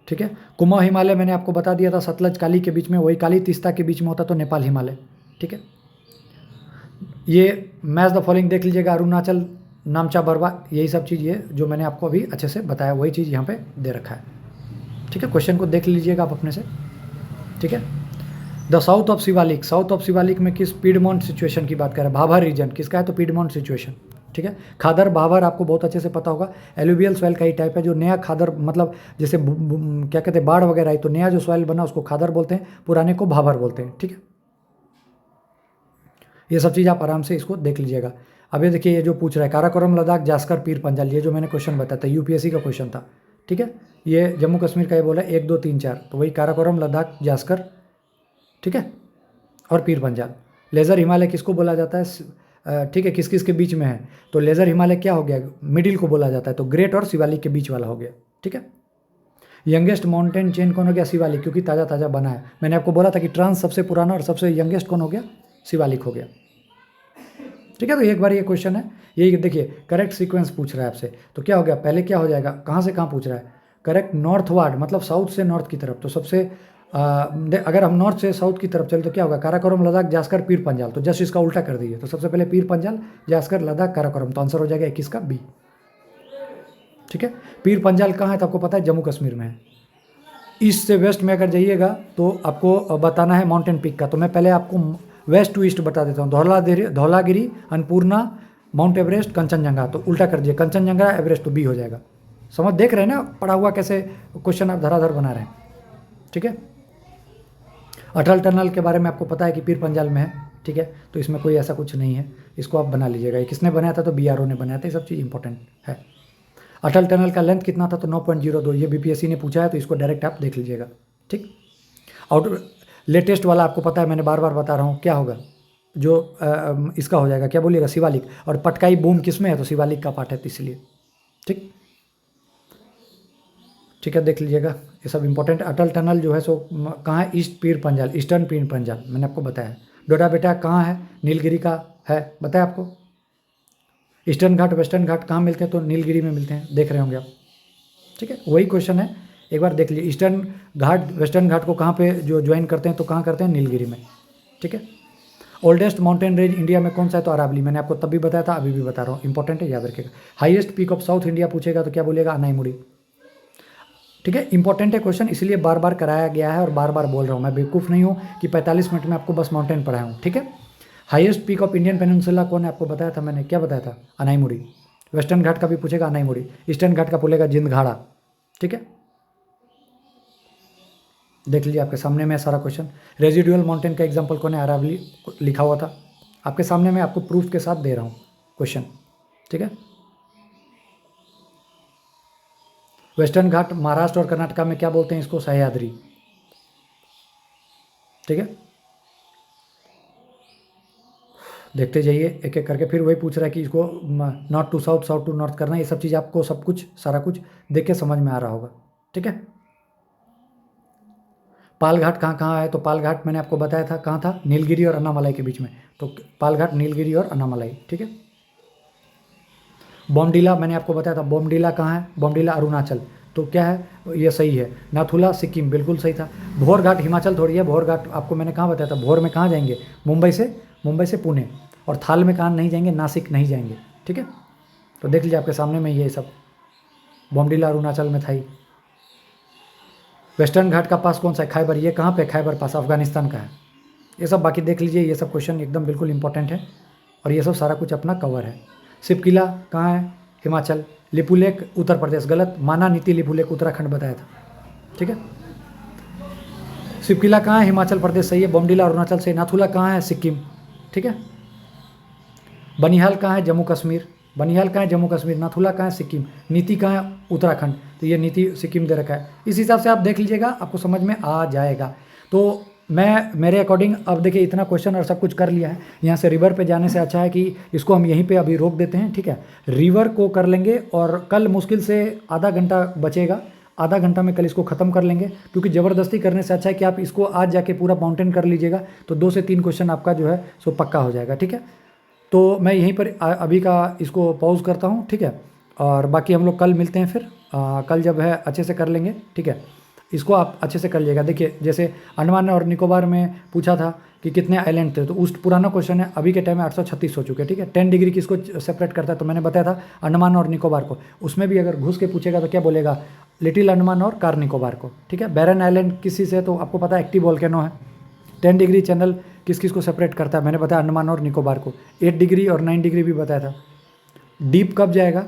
ठीक है। कुमाऊं हिमालय मैंने आपको बता दिया था, सतलज काली के बीच में, वही काली तीस्ता के बीच में होता तो नेपाल हिमालय, ठीक है। ये मैच द फॉलोइंग देख लीजिएगा, अरुणाचल, नामचा बरवा, यही सब चीज़ ये जो मैंने आपको अभी अच्छे से बताया वही चीज़ यहाँ पे दे रखा है, ठीक है। क्वेश्चन को देख लीजिएगा आप अपने से, ठीक है। The south of Shivalik, south of Shivalik में किस पीडमोंट सिचुएशन की बात कर रहे हैं, भाभर रीजन किसका है, तो पीडमोंट सिचुएशन, ठीक है। खादर भाभर आपको बहुत अच्छे से पता होगा, एलुवियल सॉइल का ही टाइप है। जो नया खादर, मतलब जैसे क्या कहते हैं, बाढ़ वगैरह आई तो नया जो सॉइल बना उसको खादर बोलते हैं, पुराने को भाभर बोलते हैं, ठीक है। ये सब चीज़ आप आराम से इसको देख लीजिएगा। अब ये देखिए, ये जो पूछ रहा है काराकोरम लद्दाख जास्कर पीर पंजाल, ये जो मैंने क्वेश्चन बताया था UPSC का क्वेश्चन था, ठीक है। ये जम्मू कश्मीर का ये बोला 1, 2, 3, 4, तो वही काराकोरम लद्दाख जास्कर, ठीक है, और पीर पंजाल। लेज़र हिमालय किसको बोला जाता है, ठीक है, किस किस के बीच में है, तो लेज़र हिमालय क्या हो गया, मिडिल को बोला जाता है, तो ग्रेट और शिवालिक के बीच वाला हो गया, ठीक है। यंगेस्ट माउंटेन चेन कौन हो गया? शिवालिक, क्योंकि ताज़ा ताज़ा बना है। मैंने आपको बोला था कि ट्रांस सबसे पुराना और सबसे यंगेस्ट कौन हो गया? शिवालिक हो गया। ठीक है, तो एक बार ये क्वेश्चन है, ये देखिए करेक्ट सीक्वेंस पूछ रहा है आपसे, तो क्या हो गया? पहले क्या हो जाएगा? कहाँ से कहाँ पूछ रहा है? करेक्ट नॉर्थवार्ड, मतलब साउथ से नॉर्थ की तरफ। तो सबसे अगर हम नॉर्थ से साउथ की तरफ चले तो क्या होगा? काराकोरम, लद्दाख, जास्कर, पीर पंजाल। तो जस्ट इसका उल्टा कर दीजिए। तो सबसे पहले पीर पंजाल, जास्कर, लद्दाख, काराकोरम। तो आंसर हो जाएगा 21 का बी। ठीक है, पीर पंजाल कहाँ है? तो आपको पता है जम्मू कश्मीर में है। ईस्ट से वेस्ट में अगर जाइएगा तो आपको बताना है माउंटेन पीक का। तो मैं पहले आपको वेस्ट टू ईस्ट बता देता हूँ। Dhaulagiri, Annapurna, mount Everest, Kanchenjunga. तो उल्टा कर दिए, कंचनजंगा, एवरेस्ट। तो बी हो जाएगा। समझ देख रहे हैं ना पढ़ा हुआ कैसे क्वेश्चन आप धराधर बना रहे हैं। ठीक है, अटल टनल के बारे में आपको पता है कि पीर पंजाल में है। ठीक है, तो इसमें कोई ऐसा कुछ नहीं है, इसको आप बना लीजिएगा। किसने बनाया था? तो BRO ने बनाया था। ये सब चीज़ इंपॉर्टेंट है। अटल टनल का लेंथ कितना था? तो 9.02। ये BPSC ने पूछा है, तो इसको डायरेक्ट आप देख लीजिएगा। ठीक, और लेटेस्ट वाला आपको पता है, मैंने बार बार बता रहा हूँ, क्या होगा? जो इसका हो जाएगा, क्या बोलिएगा? शिवालिक। और पटकाई बूम किस में है? तो शिवालिक का पार्ट है, तो इसलिए। ठीक, ठीक है, देख लीजिएगा, ये सब इंपॉर्टेंट। अटल टनल जो है सो कहाँ है? ईस्ट पीर पंजाल, ईस्टर्न पीर पंजाल, मैंने आपको बताया। डोडा बेटा कहाँ है? नीलगिरी का है, बताया आपको। ईस्टर्न घाट, वेस्टर्न घाट कहाँ मिलते हैं? तो नीलगिरी में मिलते हैं, देख रहे होंगे आप। ठीक है, वही क्वेश्चन है, एक बार देख लीजिए। ईस्टर्न घाट वेस्टर्न घाट को कहाँ पे जो ज्वाइन करते हैं? तो कहाँ करते हैं? नीलगिरी में। ठीक है, ओल्डेस्ट माउंटेन रेंज इंडिया में कौन सा है? तो अरावली। मैंने आपको तब भी बताया था, अभी भी बता रहा हूँ, इंपॉर्टेंट है, याद रखिएगा। Highest peak of south India पूछेगा तो क्या बोलिएगा? अनाईमुड़ी। ठीक है, इंपॉर्टेंट है क्वेश्चन, इसलिए बार बार कराया गया है और बार बार बोल रहा हूँ। मैं बेवकूफ़ नहीं हूँ कि 45 मिनट में आपको बस माउंटेन पढ़ाया हूँ। ठीक है, highest peak of Indian peninsula कौन है? आपको बताया था मैंने, क्या बताया था? अनाईमुड़ी। वेस्टर्न घाट का भी पूछेगा, अनाईमुड़ी। ईस्टर्न घाट का बोलेगा जिंदघाड़ा। ठीक है, देख लीजिए, आपके सामने में सारा क्वेश्चन। रेजिडुअल माउंटेन का एग्जांपल कौन है? अरावली लिखा हुआ था आपके सामने, मैं आपको प्रूफ के साथ दे रहा हूँ क्वेश्चन। ठीक है, वेस्टर्न घाट महाराष्ट्र और कर्नाटक में क्या बोलते हैं? इसको सह्याद्री। ठीक है, देखते जाइए एक एक करके। फिर वही पूछ रहा है कि इसको north to south, south to north करना है। ये सब चीज़ आपको सब कुछ सारा कुछ देख के समझ में आ रहा होगा। ठीक है, पालघाट कहाँ कहाँ है? तो पालघाट मैंने आपको बताया था कहाँ था? नीलगिरी और अन्नामलाई के बीच में। तो पालघाट, नीलगिरी और अन्नामलाई। ठीक है, बोमडीला मैंने आपको बताया था, बोमडीला कहाँ है? बोमडीला अरुणाचल। तो क्या है? ये सही है। नाथुला सिक्किम, बिल्कुल सही था। भोर घाट हिमाचल थोड़ी है। भोर घाट आपको मैंने कहाँ बताया था? भोर में कहाँ जाएंगे? मुंबई से पुणे। और थाल में कहाँ नहीं जाएंगे? नासिक नहीं जाएंगे। ठीक है, तो देख लीजिए आपके सामने में ये सब। बोमडीला अरुणाचल में था ही। वेस्टर्न घाट का पास कौन सा है? खैबर। ये कहाँ पे? खैबर पास अफगानिस्तान का है। ये सब बाकी देख लीजिए, ये सब क्वेश्चन एकदम बिल्कुल इंपॉर्टेंट है और ये सब सारा कुछ अपना कवर है। शिव किला कहाँ है? हिमाचल। लिपुलेक उत्तर प्रदेश, गलत। माना नीति लिपुलेक उत्तराखंड बताया था। ठीक है, शिव किला कहाँ है? हिमाचल प्रदेश, सही है। बोमडीला अरुणाचल से। नाथुला कहाँ है? सिक्किम। ठीक है, बनिहाल कहाँ है? जम्मू कश्मीर। बनिहाल कहाँ है? जम्मू कश्मीर। नाथुला कहाँ है? सिक्किम। नीति कहाँ है? उत्तराखंड। तो ये नीति सिक्किम दे रखा है। इस हिसाब से आप देख लीजिएगा, आपको समझ में आ जाएगा। तो मैं मेरे अकॉर्डिंग अब देखिए इतना क्वेश्चन और सब कुछ कर लिया है। यहाँ से रिवर पे जाने से अच्छा है कि इसको हम यहीं पे अभी रोक देते हैं। ठीक है, रिवर को कर लेंगे और कल मुश्किल से आधा घंटा बचेगा, आधा घंटा में कल इसको ख़त्म कर लेंगे, क्योंकि ज़बरदस्ती करने से अच्छा है कि आप इसको आज जाके पूरा माउंटेन कर लीजिएगा। तो 2 से 3 क्वेश्चन आपका जो है सो पक्का हो जाएगा। ठीक है, तो मैं यहीं पर अभी का इसको पॉज करता हूँ। ठीक है, और बाकी हम लोग कल मिलते हैं फिर। कल जब है अच्छे से कर लेंगे। ठीक है, इसको आप अच्छे से कर लीजिएगा। देखिए जैसे अंडमान और निकोबार में पूछा था कि कितने आइलैंड थे, तो उस पुराना क्वेश्चन है, अभी के टाइम में 836 हो चुके हैं। ठीक है, 10 डिग्री किसको सेपरेट करता है? तो मैंने बताया था अंडमान और निकोबार को। उसमें भी अगर घुस के पूछेगा तो क्या बोलेगा? लिटिल अंडमान और कार निकोबार को। ठीक है, बैरन आइलैंड किसी से? तो आपको पता है एक्टिव वोल्केनो है। 10 डिग्री चैनल किस किस को सेपरेट करता है? मैंने बताया अंडमान और निकोबार को। 8 डिग्री और 9 डिग्री भी बताया था। डीप कब जाएगा?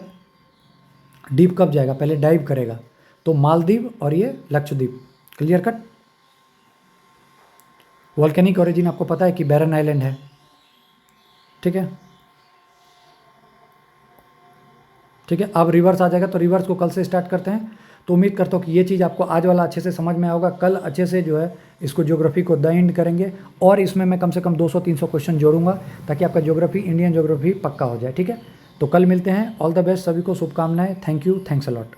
डीप कब जाएगा? पहले डाइव करेगा। तो मालदीव और ये Lakshadweep. Clear cut. Volcanic origin आपको पता है कि बैरन आइलैंड है। ठीक है, ठीक है, अब रिवर्स आ जाएगा। तो रिवर्स को कल से स्टार्ट करते हैं। तो उम्मीद करता हूँ कि ये चीज़ आपको आज वाला अच्छे से समझ में आएगा। कल अच्छे से जो है इसको ज्योग्राफी को द एंड करेंगे और इसमें मैं कम से कम 200-300 क्वेश्चन जोड़ूंगा, ताकि आपका ज्योग्राफी, इंडियन ज्योग्राफी पक्का हो जाए। ठीक है, तो कल मिलते हैं। ऑल द बेस्ट, सभी को शुभकामनाएं। Thank you, thanks a lot.